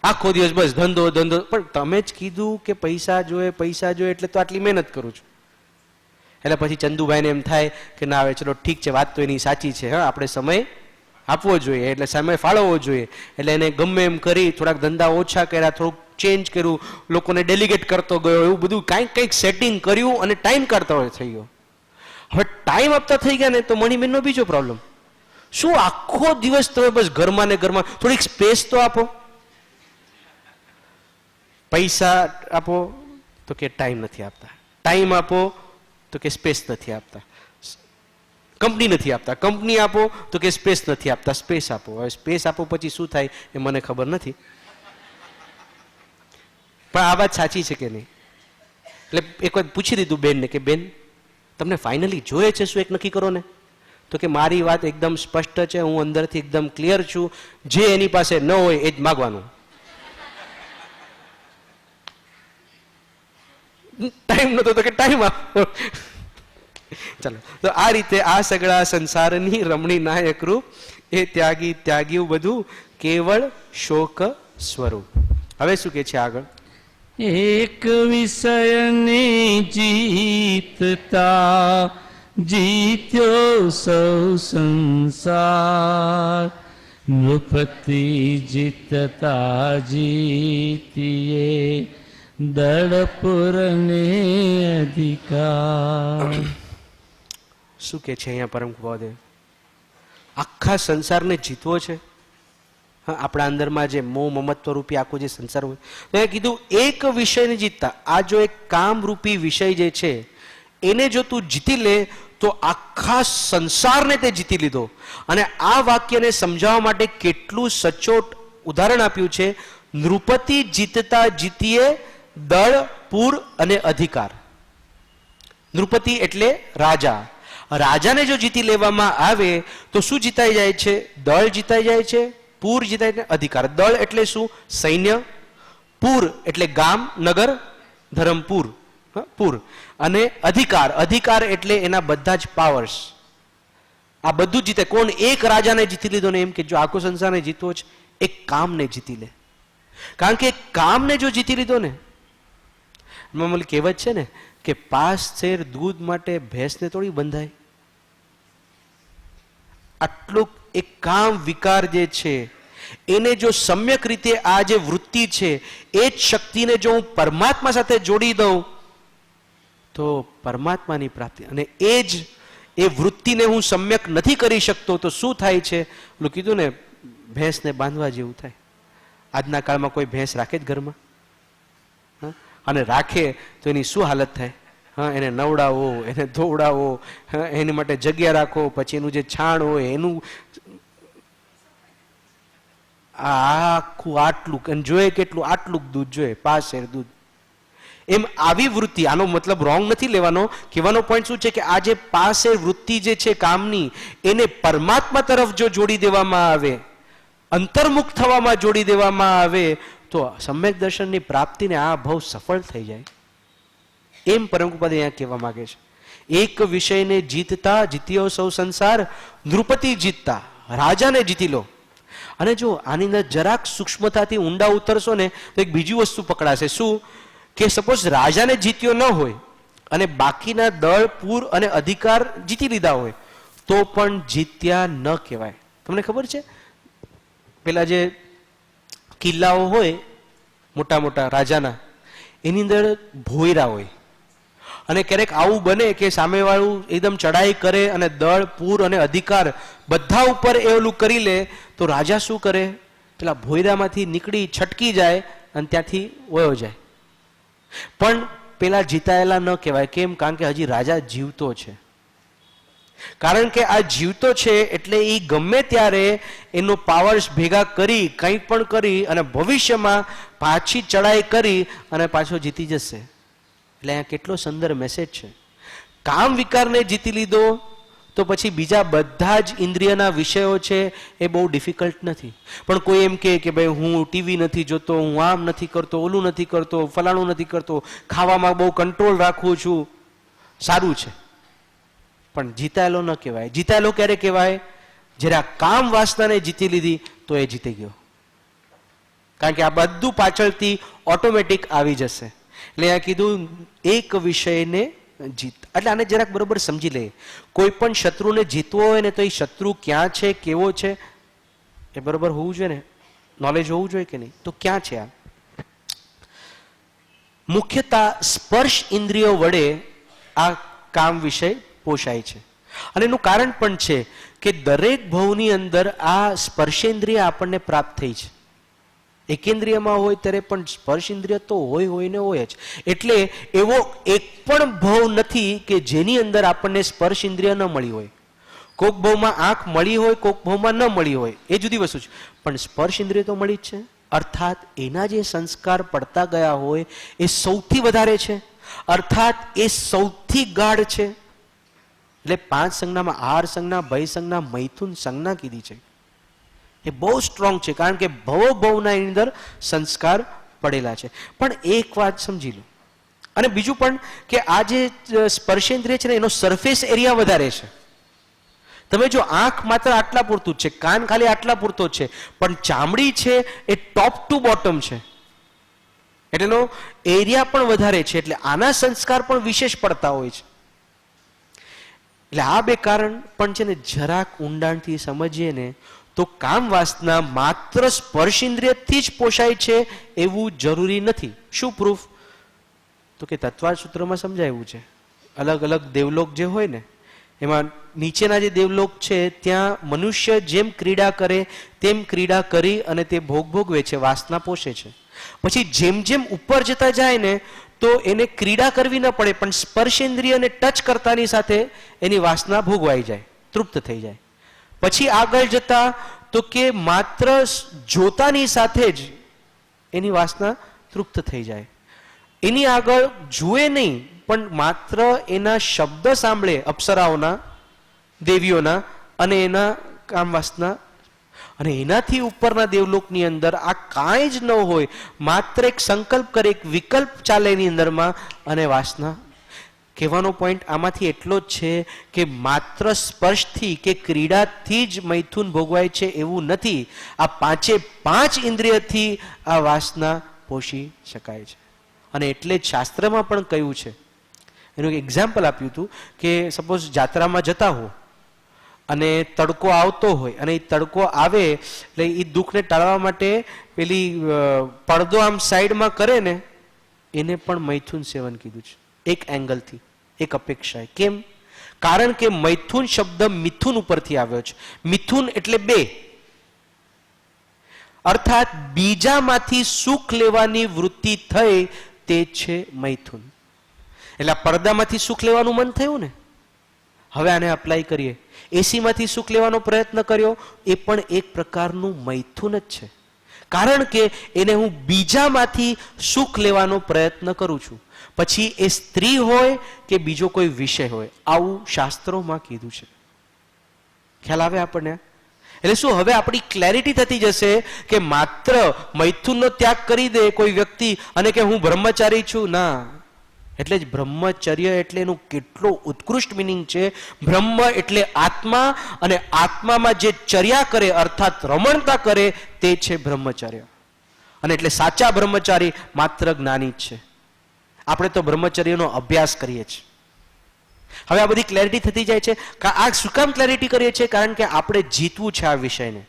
આખો દિવસ બસ ધંધો ધંધો. પણ તમે જ કીધું કે પૈસા જોઈએ એટલે તો આટલી મહેનત કરું છું. એટલે પછી ચંદુભાઈને એમ થાય કે ના હવે ચલો ઠીક છે, વાત તો એની સાચી છે, હા આપણે સમય આપવો જોઈએ, એટલે સમય ફાળવવો જોઈએ. એટલે એને ગમે એમ કરી થોડાક ધંધા ઓછા કર્યા, થોડુંક ચેન્જ કર્યું, લોકોને ડેલિગેટ કરતો ગયો, એવું બધું કંઈક સેટિંગ કર્યું અને ટાઈમ કાઢતા હોય થઈ ગયો. હવે ટાઈમ આપતા થઈ ગયા ને તો મણિબેનનો બીજો પ્રોબ્લેમ, શું આખો દિવસ તમે બસ ઘરમાં ને ઘરમાં, થોડીક સ્પેસ તો આપો. પૈસા આપો તો કે ટાઈમ નથી આપતા, ટાઈમ આપો તો કે સ્પેસ નથી આપતા, કંપની નથી આપતા, કંપની આપો તો કે સ્પેસ નથી આપતા, સ્પેસ આપો. હવે સ્પેસ આપો પછી શું થાય એ મને ખબર નથી, પણ આ વાત સાચી છે કે નહીં? એટલે એક વખત પૂછી દીધું બેનને કે બેન તમને ફાઇનલી જોઈએ છે શું, એક નક્કી કરો ને. તો કે મારી વાત એકદમ સ્પષ્ટ છે, હું અંદરથી એકદમ ક્લિયર છું, જે એની પાસે ન હોય એ જ માગવાનું. ટાઈમ નતો તો કે ટાઈમ આપો. ચાલો, તો આ રીતે આ સગળા સંસારની રમણી નાયક રૂપ એ ત્યાગી ત્યાગ્યું બધું કેવળ શોક સ્વરૂપ. હવે શું કે છે આગળ? એક વિષયને જીતતા જીત્યો સૌ સંસાર, નૃપતિ જીતતા જીતીએ દળપુરને અધિકાર. શું કે છે અહીંયા પરમ પદે? આખા સંસારને જીતવો છે. હા, આપણા અંદરમાં જે મોહ મમત્વ રૂપી આખો જે સંસાર હોય, તો એ કીધું એક વિષયને જીતતા. આ જો એક કામ રૂપી વિષય જે છે એને જો તું જીતી લે તો આખા સંસારને તે જીતી લીધો. અને આ વાક્યને સમજાવવા માટે કેટલું સચોટ ઉદાહરણ આપ્યું છે. નૃપતિ જીતતા જીતીએ દળ, પૂર અને અધિકાર. નૃપતિ એટલે રાજા. રાજાને જો જીતી લેવામાં આવે તો શું જીતાઈ જાય છે? દળ જીતાઈ જાય છે, પૂર જીતાય છે, અધિકાર. દળ એટલે શું? સૈન્ય. પૂર એટલે ગામ, નગર, ધરમપુર, પૂર. અને અધિકાર, અધિકાર એટલે એના બધા જ પાવર્સ. આ બધું જીતે. કોણ? એક રાજાને જીતી લીધો ને એમ કે જો આખો સંસારને જીતવો છે એક કામને જીતી લે. કારણ કે કામને જો જીતી લીધો ને, મામૂલી કહેવત છે ને કે પાસ શેર દૂધ માટે ભેંસને થોડી બંધાય. આટલું એક કામ વિકાર જે છે એને જો સમ્યક રીતે આ જે વૃત્તિ છે એ જ શક્તિને જો હું પરમાત્મા સાથે જોડી દઉં તો પરમાત્માની પ્રાપ્તિ. અને એ વૃત્તિને હું સમ્યક નથી કરી શકતો તો શું થાય છે? પેલું કીધું ને, ભેંસને બાંધવા જેવું થાય. આજના કાળમાં કોઈ ભેંસ રાખે જ ઘરમાં? અને રાખે તો એની શું હાલત થાય? એને નવડાવો, એને ધોવડાવો, એની માટે જગ્યા રાખો, પછી એનું જે છાણ હોય એનું આખું આટલું જોઈએ, કેટલું આટલું દૂધ જોઈએ, 5 શેર દૂધ. એમ આવી વૃત્તિ, આનો મતલબ રોંગ નથી લેવાનો, કહેવાનો પોઈન્ટ શું છે કે આ જે 5 શેર વૃત્તિ જે છે કામની, એને પરમાત્મા તરફ જો જોડી દેવામાં આવે, અંતર્મુખ થવામાં જોડી દેવામાં આવે તો સમ્યક દર્શનની પ્રાપ્તિને આ ભાવ સફળ થઈ જાય. એમ પરમ કૃપાદે અહીંયા કહેવા માંગે છે. એક વિષયને જીતતા જીત્યો સૌ સંસાર, નૃપતિ જીતતા રાજાને જીતી લો. અને જો આની અંદર જરાક સૂક્ષ્મતાથી ઊંડા ઉતરશો ને તો એક બીજી વસ્તુ પકડાશે. શું? કે સપોઝ રાજાને જીત્યો ન હોય અને બાકીના દળ, પૂર અને અધિકાર જીતી લીધા હોય તો પણ જીત્યા ન કહેવાય. તમને ખબર છે પેલા જે કિલ્લાઓ હોય મોટા મોટા રાજાના, એની અંદર ભોયરા હોય. અને ક્યારેક આવું બને કે સામેવાળું એકદમ ચડાઈ કરે અને દળ, પૂર અને અધિકાર બધા ઉપર એ ઓલું કરી લે તો રાજા શું કરે? પેલા ભોયરામાંથી નીકળી છટકી જાય અને ત્યાંથી વયો જાય. પણ પેલા જીતાયેલા ન કહેવાય. કેમ? કારણ કે હજી રાજા જીવતો છે. કારણ કે આ જીવતો છે એટલે એ ગમે ત્યારે એનો પાવર્સ ભેગા કરી કંઈ પણ કરી અને ભવિષ્યમાં પાછી ચડાઈ કરી અને પાછો જીતી જશે. એટલે અહીંયા કેટલો સુંદર મેસેજ છે. કામ વિકારને જીતી લીધો તો પછી બીજા બધા જ ઇન્દ્રિયના વિષયો છે એ બહુ ડિફિકલ્ટ નથી. પણ કોઈ એમ કે ભાઈ હું ટીવી નથી જોતો, હું આમ નથી કરતો, ઓલું નથી કરતો, ફલાણું નથી કરતો, ખાવામાં બહુ કંટ્રોલ રાખું છું, સારું છે, પણ જીતાયેલો ન કહેવાય. જીતાયેલો ક્યારે કહેવાય? જ્યારે આ કામ વાસનાને જીતી લીધી તો એ જીતી ગયો. કારણ કે આ બધું પાછળથી ઓટોમેટિક આવી જશે. એટલે આ કીધું એક વિષયને જીત. એટલે આને જરાક બરોબર સમજી લઈએ. કોઈ પણ શત્રુને જીતવો હોય ને તો એ શત્રુ ક્યાં છે, કેવો છે, એ બરોબર હોવું જોઈએ ને, નોલેજ હોવું જોઈએ કે નહીં? તો ક્યાં છે આ? મુખ્યતઃ સ્પર્શ ઇન્દ્રિયો વડે આ કામ વિષય પોષાય છે. અને એનું કારણ પણ છે કે દરેક ભવની અંદર આ સ્પર્શેન્દ્રિય આપણને પ્રાપ્ત થઈ છે. એકેન્દ્રિયમાં હોય ત્યારે પણ સ્પર્શ ઇન્દ્રિય તો હોય ને હોય જ. એટલે એવો એક પણ ભવ નથી કે જેની અંદર આપણને સ્પર્શ ઇન્દ્રિય ન મળી હોય. કોક ભવમાં આંખ મળી હોય, કોક ભવમાં ન મળી હોય, એ જુદી વસ્તુ છે. પણ સ્પર્શ ઇન્દ્રિય તો મળી જ છે. અર્થાત એના જે સંસ્કાર પડતા ગયા હોય એ સૌથી વધારે છે, અર્થાત એ સૌથી ગાઢ છે. એટલે 5 સંજ્ઞામાં આહાર સંજ્ઞા, ભય સંજ્ઞા, મૈથુન સંજ્ઞા કીધી છે. એ બહુ સ્ટ્રોંગ છે કારણ કે ભવના અંદર સંસ્કાર પડેલા છે. પણ એક વાત સમજી લો, અને બીજું પણ કે આ જે સ્પર્શેન્દ્રિય છે ને એનો સરફેસ એરિયા વધારે છે. તમે જો આંખ માત્ર આટલા પૂરતું જ છે, કાન ખાલી આટલા પૂરતો જ છે, પણ ચામડી છે એ ટોપ ટુ બોટમ છે, એટલે એનો એરિયા પણ વધારે છે. એટલે આના સંસ્કાર પણ વિશેષ પડતા હોય છે. એટલે આ બે કારણ પણ છે ને જરાક ઊંડાણથી સમજીએ ને તો કામ વાસના માત્ર સ્પર્શ ઇન્દ્રિયથી જ પોષાય છે એવું જરૂરી નથી. શું પ્રૂફ? તો કે તત્વાર્થ સૂત્રમાં સમજાવ્યું છે. અલગ અલગ દેવલોક જે હોય ને એમાં નીચેના જે દેવલોક છે ત્યાં મનુષ્ય જેમ ક્રીડા કરે તેમ ક્રીડા કરી અને તે ભોગ ભોગવે છે, વાસના પોષે છે. પછી જેમ જેમ ઉપર જતા જાય ને તો એને ક્રીડા કરવી ન પડે, પણ સ્પર્શેન્દ્રિયને ટચ કરતાની સાથે એની વાસના ભોગવાઈ જાય, તૃપ્ત થઈ જાય. પછી આગળ જતા તો કે માત્ર જોતાની સાથે જ એની વાસના તૃપ્ત થઈ જાય. એની આગળ જુએ નહીં પણ માત્ર એના શબ્દ સાંભળે અપ્સરાઓના, દેવીઓના, અને એના કામ વાસના. અને એનાથી ઉપરના દેવલોકની અંદર આ કાંઈ જ ન હોય, માત્ર એક સંકલ્પ કરે, એક વિકલ્પ ચાલે એની અંદરમાં અને વાસના. કહેવાનો પોઈન્ટ આમાંથી એટલો જ છે કે માત્ર સ્પર્શથી કે ક્રીડાથી જ મૈથુન ભોગવાય છે એવું નથી. આ પાંચે પાંચ ઇન્દ્રિયથી આ વાસના પોષી શકાય છે. અને એટલે જ શાસ્ત્રમાં પણ કહ્યું છે, એનું એક એક્ઝામ્પલ આપ્યું હતું કે સપોઝ જાત્રામાં જતા હો અને તડકો આવતો હોય અને એ તડકો આવે એટલે એ દુઃખને ટાળવા માટે પેલી પડદો આમ સાઈડમાં કરે ને, એને પણ મૈથુન સેવન કીધું છે એક એંગલથી, એક અપેક્ષાએ. કેમ? કારણ કે મૈથુન શબ્દ મિથુન ઉપરથી આવ્યો છે. મિથુન એટલે બે, અર્થાત બીજામાંથી સુખ લેવાની વૃત્તિ થઈ તે છે મૈથુન. એટલે આ પડદામાંથી સુખ લેવાનું મન થયું ને, હવે આને અપ્લાય કરીએ. એસીમાંથી સુખ લેવાનો પ્રયત્ન કર્યો, એ પણ એક પ્રકારનું મૈથુન જ છે. કારણ કે એને હું બીજામાંથી સુખ લેવાનો પ્રયત્ન કરું છું, પછી એ સ્ત્રી હોય કે બીજો કોઈ વિષય હોય. આવું શાસ્ત્રોમાં કીધું છે. ખ્યાલ આવે આપણને? એટલે શું હવે આપણી ક્લેરિટી થતી જશે કે માત્ર મૈથુનનો ત્યાગ કરી દે કોઈ વ્યક્તિ અને કે હું બ્રહ્મચારી છું? ના. એટલે જ બ્રહ્મચર્ય એટલે એનું કેટલો ઉત્કૃષ્ટ મિનિંગ છે. બ્રહ્મ એટલે આત્મા, અને આત્મામાં જે ચર્યા કરે અર્થાત રમણતા કરે તે છે બ્રહ્મચર્ય. અને એટલે સાચા બ્રહ્મચારી માત્ર જ્ઞાની જ છે. આપણે તો બ્રહ્મચર્યનો અભ્યાસ કરીએ છીએ. હવે આ બધી ક્લેરિટી થતી જાય છે. આ શું કામ ક્લેરિટી કરીએ છીએ? કારણ કે આપણે જીતવું છે આ વિષયને.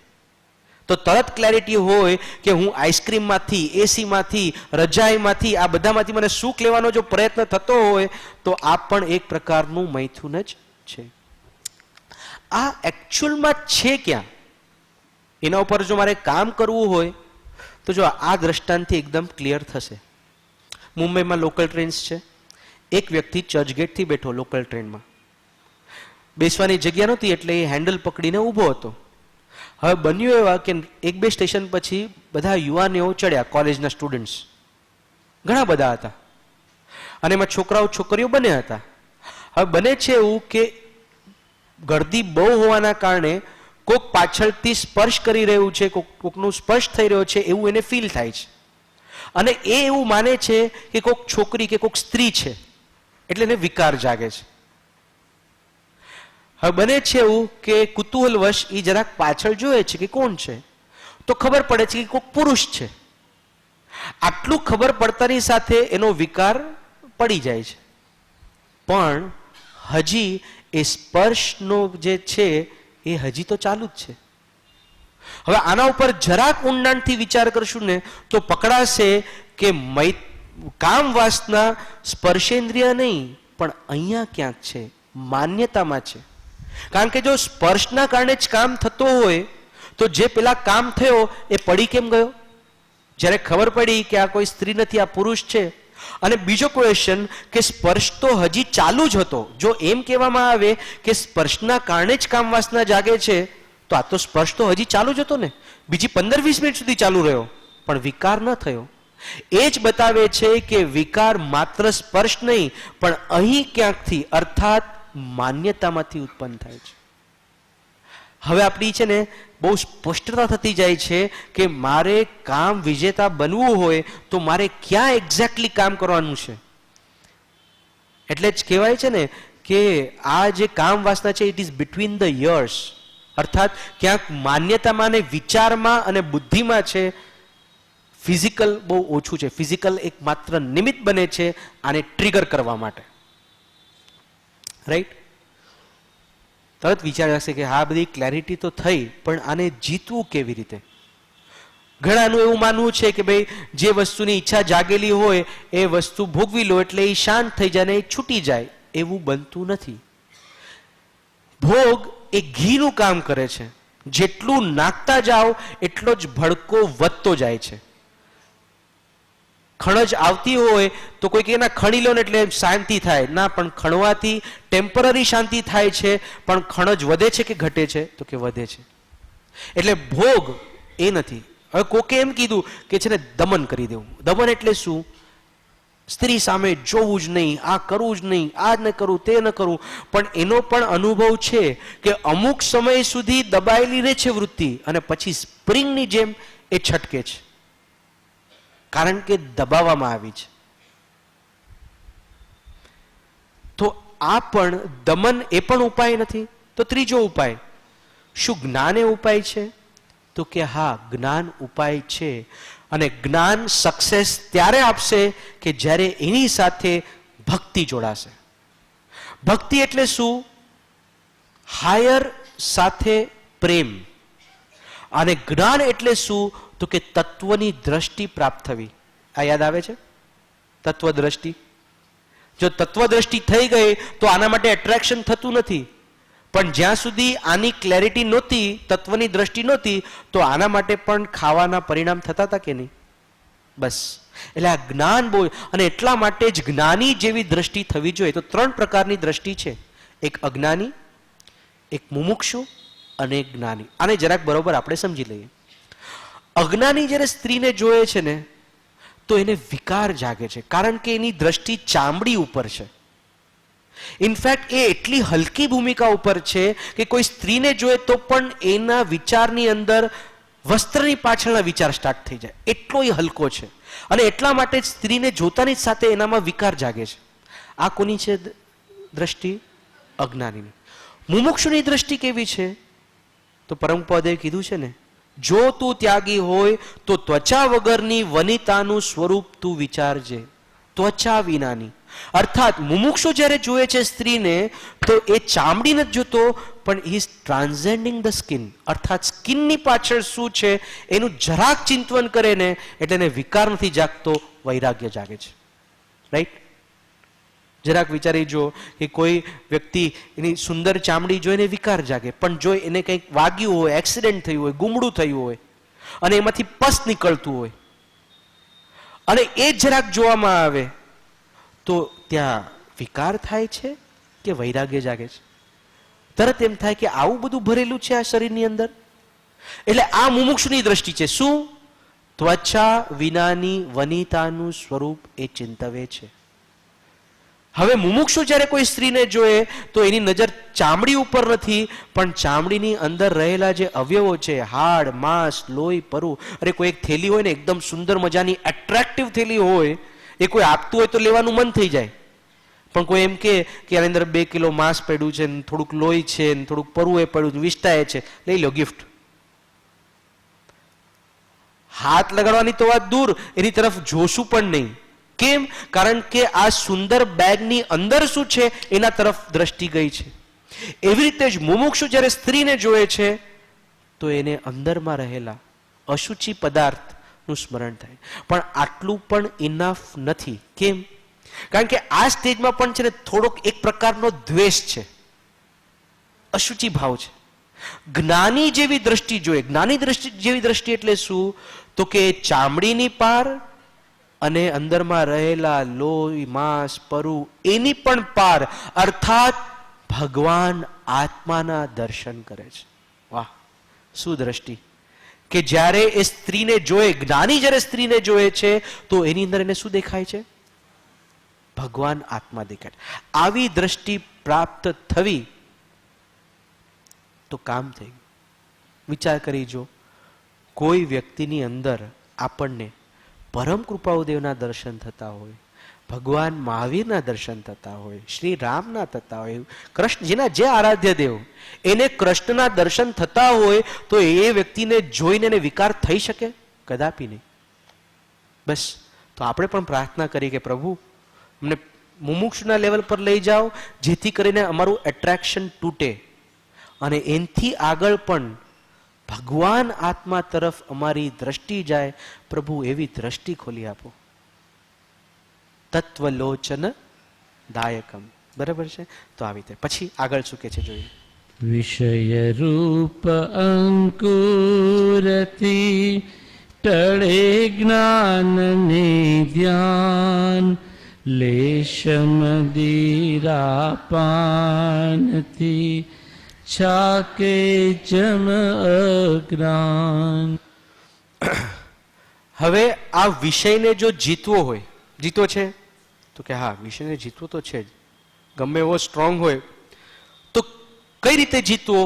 તો તરત ક્લેરિટી હોય કે હું આઈસ્ક્રીમમાંથી, એસીમાંથી, રજાઈમાંથી, આ બધામાંથી મને સુખ લેવાનો જો પ્રયત્ન થતો હોય તો આ પણ એક પ્રકારનું મૈથુન જ છે. આ એકચ્યુઅલમાં છે ક્યાં? એના ઉપર જો મારે કામ કરવું હોય તો જો આ દ્રષ્ટાંતથી એકદમ ક્લિયર થશે. મુંબઈમાં લોકલ ટ્રેન્સ છે. એક વ્યક્તિ ચર્ચગેટથી બેઠો લોકલ ટ્રેનમાં, બેસવાની જગ્યા નહોતી એટલે એ હેન્ડલ પકડીને ઊભો હતો. હવે બન્યું એવા કે એક બે સ્ટેશન પછી બધા યુવાનીઓ ચડ્યા, કોલેજના સ્ટુડન્ટ્સ ઘણા બધા હતા, અને એમાં છોકરાઓ છોકરીઓ બન્યા હતા. હવે બને છે એવું કે ગર્દી બહુ હોવાના કારણે કોક પાછળથી સ્પર્શ કરી રહ્યું છે, કોકનું સ્પર્શ થઈ રહ્યો છે એવું એને ફીલ થાય છે, અને એ એવું માને છે કે કોક છોકરી કે કોક સ્ત્રી છે, એટલે એને વિકાર જાગે છે. હવે બને છે એવું કે કુતૂહલવશ એ જરાક પાછળ જોયે છે કે કોણ છે, તો ખબર પડે છે કે કોઈક પુરુષ છે. આટલું ખબર પડતાની સાથે એનો વિકાર પડી જાય છે, પણ હજી એ સ્પર્શનો જે છે એ હજી તો ચાલુ જ છે. હવે આના ઉપર જરાક ઊંડાણથી વિચાર કરશું ને તો પકડાશે કે કામ વાસના સ્પર્શેન્દ્રિય નહીં પણ અહીંયા ક્યાંક છે, માન્યતામાં છે. કારણ કે જો સ્પર્શના કારણે જ કામ થતો હોય તો જે પેલા કામ થયો એ પડી કેમ ગયો? જ્યારે ખબર પડી કે આ કોઈ સ્ત્રી નથી, આ પુરુષ છે. અને બીજો ક્વેશ્ચન કે સ્પર્શ તો હજી ચાલુ જ હતો. જો એમ કહેવામાં આવે કે સ્પર્શના કારણે જ કામ વાસના જાગે છે તો આ તો સ્પર્શ તો હજી ચાલુ જ હતો ને, બીજી 15-20 મિનિટ સુધી ચાલુ રહ્યો પણ વિકાર ન થયો. એ જ બતાવે છે કે વિકાર માત્ર સ્પર્શ નહીં પણ અહીં ક્યાંકથી અર્થાત માન્યતામાંથી ઉત્પન્ન થાય છે. હવે આપણી છે ને બહુ સ્પષ્ટતા થતી જાય છે કે મારે કામ વિજેતા બનવું હોય તો મારે ક્યાં એક્ઝેક્ટલી કામ કરવાનું છે. એટલે જ કહેવાય છે ને કે આ જે કામ વાસના છે it is between the years, અર્થાત ક્યાંક માન્યતામાં અને વિચારમાં અને બુદ્ધિમાં છે. ફિઝિકલ બહુ ઓછું છે. ફિઝિકલ એક માત્ર નિમિત્ત બને છે આને ટ્રિગર કરવા માટે. રાઈટ? તરત વિચાર આવશે કે હા બધી ક્લેરિટી તો થઈ પણ આને જીતવું કેવી રીતે? ઘણાનું એવું માનવું છે કે ભાઈ જે વસ્તુની ઈચ્છા જાગેલી હોય એ વસ્તુ ભોગવી લો એટલે એ શાંત થઈ જાય ને એ છૂટી જાય. એવું બનતું નથી. ભોગ એ ઘીનું કામ કરે છે. જેટલું નાખતા જાઓ એટલો જ ભડકો વધતો જાય છે. ખણજ આવતી હોય તો કોઈ કે ના ખણી લો ને એટલે શાંતિ થાય, ના પણ ખણવાથી ટેમ્પરરી શાંતિ થાય છે પણ ખણજ વધે છે કે ઘટે છે? તો કે વધે છે. એટલે ભોગ એ નથી. હવે કોકે એમ કીધું કે છે ને દમન કરી દેવું. દમન એટલે શું? સ્ત્રી સામે જોવું જ નહીં, આ કરવું જ નહીં, આ ન કરવું, તે ન કરવું. પણ એનો પણ અનુભવ છે કે અમુક સમય સુધી દબાયેલી રહે છે વૃત્તિ અને પછી સ્પ્રિંગની જેમ એ છટકે છે, કારણ કે દબાવવામાં આવી છે. તો આ પણ દમન એ પણ ઉપાય નથી. તો ત્રીજો ઉપાય, શું જ્ઞાન એ ઉપાય છે? તો કે હા, જ્ઞાન ઉપાય છે. અને જ્ઞાન સક્સેસ ત્યારે આપશે કે જ્યારે એની સાથે ભક્તિ જોડાશે. ભક્તિ એટલે શું? હાયર સાથે પ્રેમ. અને જ્ઞાન એટલે શું? તો કે તત્વની દ્રષ્ટિ પ્રાપ્ત થવી. આ યાદ આવે છે? તત્વદ્રષ્ટિ. જો તત્વદ્રષ્ટિ થઈ ગઈ તો આના માટે એટ્રેક્શન થતું નથી. પણ જ્યાં સુધી આની ક્લેરિટી નહોતી, તત્વની દ્રષ્ટિ નહોતી, તો આના માટે પણ ખાવાના પરિણામ થતા હતા કે નહીં? બસ. એટલે આ જ્ઞાન બહુ, અને એટલા માટે જ જ્ઞાની જેવી દ્રષ્ટિ થવી જોઈએ. તો 3 પ્રકારની દ્રષ્ટિ છે, એક અજ્ઞાની, એક મુમુક્ષુ અને એક જ્ઞાની. આને જરાક બરોબર આપણે સમજી લઈએ. અજ્ઞાની જ્યારે સ્ત્રીને જોયે છે ને, તો એને વિકાર જાગે છે, કારણ કે એની દ્રષ્ટિ ચામડી ઉપર છે. ઇનફેક્ટ એ એટલી હલકી ભૂમિકા ઉપર છે કે કોઈ સ્ત્રીને જોઈએ તો પણ એના વિચારની અંદર વસ્ત્રની પાછળના વિચાર સ્ટાર્ટ થઈ જાય, એટલો એ હલકો છે. અને એટલા માટે સ્ત્રીને જોતાની જ સાથે એનામાં વિકાર જાગે છે. આ કોની છે દ્રષ્ટિ? અજ્ઞાનીની. મુમુક્ષુની દ્રષ્ટિ કેવી છે? તો પરમપદે કીધું છે ને, જો તું ત્યાગી હોય તો ત્વચા વગરની વનિતાનું સ્વરૂપ તું વિચારજે, ત્વચા વિનાની. અર્થાત મુમુક્ષુ જ્યારે જોયે છે સ્ત્રીને, તો એ ચામડી નથી જોતો, પણ હી ઇઝ ટ્રાન્સેન્ડિંગ ધ સ્કિન. અર્થાત સ્કિનની પાછળ શું છે એનું જરાક ચિંતન કરે ને, એટલે એને વિકાર નથી જાગતો, વૈરાગ્ય જાગે છે. રાઈટ? જરાક વિચારી જો કે કોઈ વ્યક્તિ એની સુંદર ચામડી જોઈને વિકાર જાગે, પણ જો એને કંઈક વાગ્યું હોય, એક્સિડન્ટ થયું હોય, ગુમડું થયું હોય, અને એમાંથી પસ નીકળતું હોય, અને એ જરાક જોવામાં આવે, તો ત્યાં વિકાર થાય છે કે વૈરાગ્ય જાગે છે? તરત એમ થાય કે આવું બધું ભરેલું છે આ શરીરની અંદર. એટલે આ મુમુક્ષુની દ્રષ્ટિ છે. શું? ત્વચા વિનાની વનિતાનું સ્વરૂપ એ ચિંતવે છે. હવે મુમુક્ષુ જ્યારે કોઈ સ્ત્રીને જોએ તો એની નજર ચામડી ઉપર નથી, પણ ચામડીની અંદર રહેલા જે અવયવો છે, હાડ, માંસ, લોહી, પરુ. અરે કોઈ એક થેલી હોય ને, એકદમ સુંદર મજાની એટ્રેક્ટિવ થેલી હોય, એ કોઈ આપતું હોય તો લેવાનું મન થઈ જાય. પણ કોઈ એમ કે આની અંદર 2 કિલો માંસ પડ્યું છે, થોડુંક લોહી છે, થોડુંક પરુ એ પડ્યું છે, વિષ્ટાએ છે, લઈ લો ગિફ્ટ. હાથ લગાડવાની તો વાત દૂર, એની તરફ જોશું પણ નહીં. કેમ? કારણ કે આ સુંદર બેગની અંદર શું છે એના તરફ દ્રષ્ટિ ગઈ છે. એવી રીતે જ મુમુક્ષુ જ્યારે સ્ત્રીને જોયે છે, તો એને અંદરમાં રહેલા અશુચિ પદાર્થનું સ્મરણ થાય. પણ આટલું પણ ઇનફ નથી. કેમ? કારણ કે આ સ્ટેજમાં પણ છે ને થોડોક એક પ્રકારનો દ્વેષ છે, અશુચિ ભાવ છે. જ્ઞાની જેવી દ્રષ્ટિ જોઈએ. જ્ઞાની દ્રષ્ટિ જેવી દ્રષ્ટિ એટલે શું? તો કે ચામડીની પાર અને અંદરમાં રહેલા લોહી, માંસ, પરુ એની પણ પાર, અર્થાત ભગવાન આત્માના દર્શન કરે છે. વાહ, શું દ્રષ્ટિ! કે જ્યારે એ સ્ત્રીને જોએ, જ્ઞાની જ્યારે સ્ત્રીને જોએ છે, તો એની અંદર એને શું દેખાય છે? ભગવાન આત્મા દેખાય. આવી દ્રષ્ટિ પ્રાપ્ત થવી તો કામ થઈ ગયું. વિચાર કરી જો, કોઈ વ્યક્તિની અંદર આપણને પરમ કૃપાળુદેવના દર્શન થતા હોય, ભગવાન મહાવીરના દર્શન થતા હોય, શ્રી રામના થતા હોય, કૃષ્ણ, જેના જે આરાધ્ય દેવ, એને કૃષ્ણના દર્શન થતા હોય, તો એ વ્યક્તિને જોઈને એને વિકાર થઈ શકે? કદાપી નહીં. બસ, તો આપણે પણ પ્રાર્થના કરી કે પ્રભુ અમને મુમુક્ષુના લેવલ પર લઈ જાઓ, જેથી કરીને અમારું એટ્રેક્શન તૂટે અને એનથી આગળ પણ ભગવાન આત્મા તરફ અમારી દ્રષ્ટિ જાય. પ્રભુ એવી દ્રષ્ટિ ખોલી આપો. તત્વલોચન દાયકમ. બરાબર છે? તો આવી રીતે પછી આગળ શું કે છે જોઈએ. વિષય રૂપ અંકુરથી ટળે જ્ઞાન ને ધ્યાન, લેશમદીરા પાનથી છાકે જમ અજ્ઞાન. હવે આ વિષયને જો જીતવો હોય, જીતો છે? તો કે હા, વિષયને જીતવો તો છે જ. ગમે એવો સ્ટ્રોંગ હોય તો કઈ રીતે જીતવો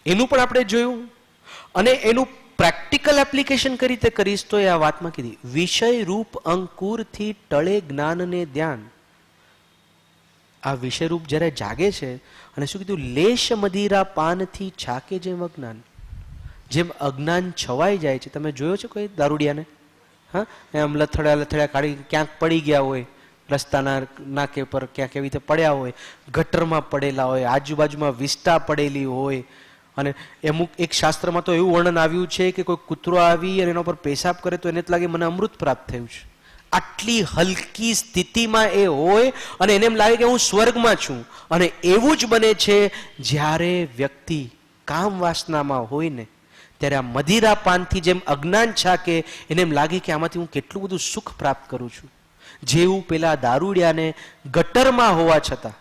એનું પણ આપણે જોયું, અને એનું પ્રેક્ટિકલ એપ્લિકેશન કઈ રીતે કરીશ તો એ આ વાતમાં કીધી. વિષય રૂપ અંકુરથી ટળે જ્ઞાનને ધ્યાન. આ વિષયરૂપ જ્યારે જાગે છે, અને શું કીધું, લેશ મદિરા પાનથી છાકે જેમ અજ્ઞાન, જેમ અજ્ઞાન છવાઈ જાય છે. તમે જોયો છે કોઈ દારૂડિયાને? હા, એમ લથડ્યા કાઢી ક્યાંક પડી ગયા હોય, રસ્તાના નાકે પર ક્યાંક એવી રીતે પડ્યા હોય, ગટરમાં પડેલા હોય, આજુબાજુમાં વિષ્ટા પડેલી હોય, અને અમુક એક શાસ્ત્રમાં તો એવું વર્ણન આવ્યું છે કે કોઈ કૂતરો આવી અને એના પર પેશાબ કરે તો એને જ લાગે મને અમૃત પ્રાપ્ત થયું છે. આટલી હલકી સ્થિતિમાં એ હોય અને એને એમ લાગે કે હું સ્વર્ગમાં છું. અને એવું જ બને છે જ્યારે વ્યક્તિ કામ વાસનામાં હોય ને, ત્યારે આ મદિરા પાનથી જેમ અજ્ઞાન છાકે એને એમ લાગે કે આમાંથી હું કેટલું બધું સુખ પ્રાપ્ત કરું છું. જેવું પેલા દારૂડિયાને ગટરમાં હોવા છતાં.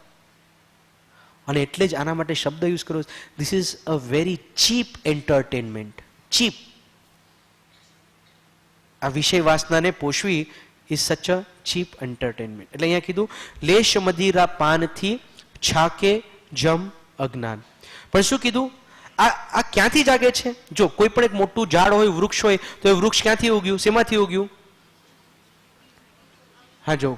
અને એટલે જ આના માટે શબ્દ યુઝ કર્યો, this is a very cheap entertainment. Cheap. આ વિષય વાસનાને પોષવી ઇઝ સચ અ ચીપ એન્ટરટેનમેન્ટ. એટલે અહીંયા કીધું લેશ મદિરા પાનથી છાકે જમ અજ્ઞાન. પણ શું કીધું, આ ક્યાંથી જાગે છે? જો કોઈ પણ એક મોટું ઝાડ હોય, વૃક્ષ હોય, તો એ વૃક્ષ ક્યાંથી ઉગ્યું? શેમાંથી ઉગ્યું? હા, જો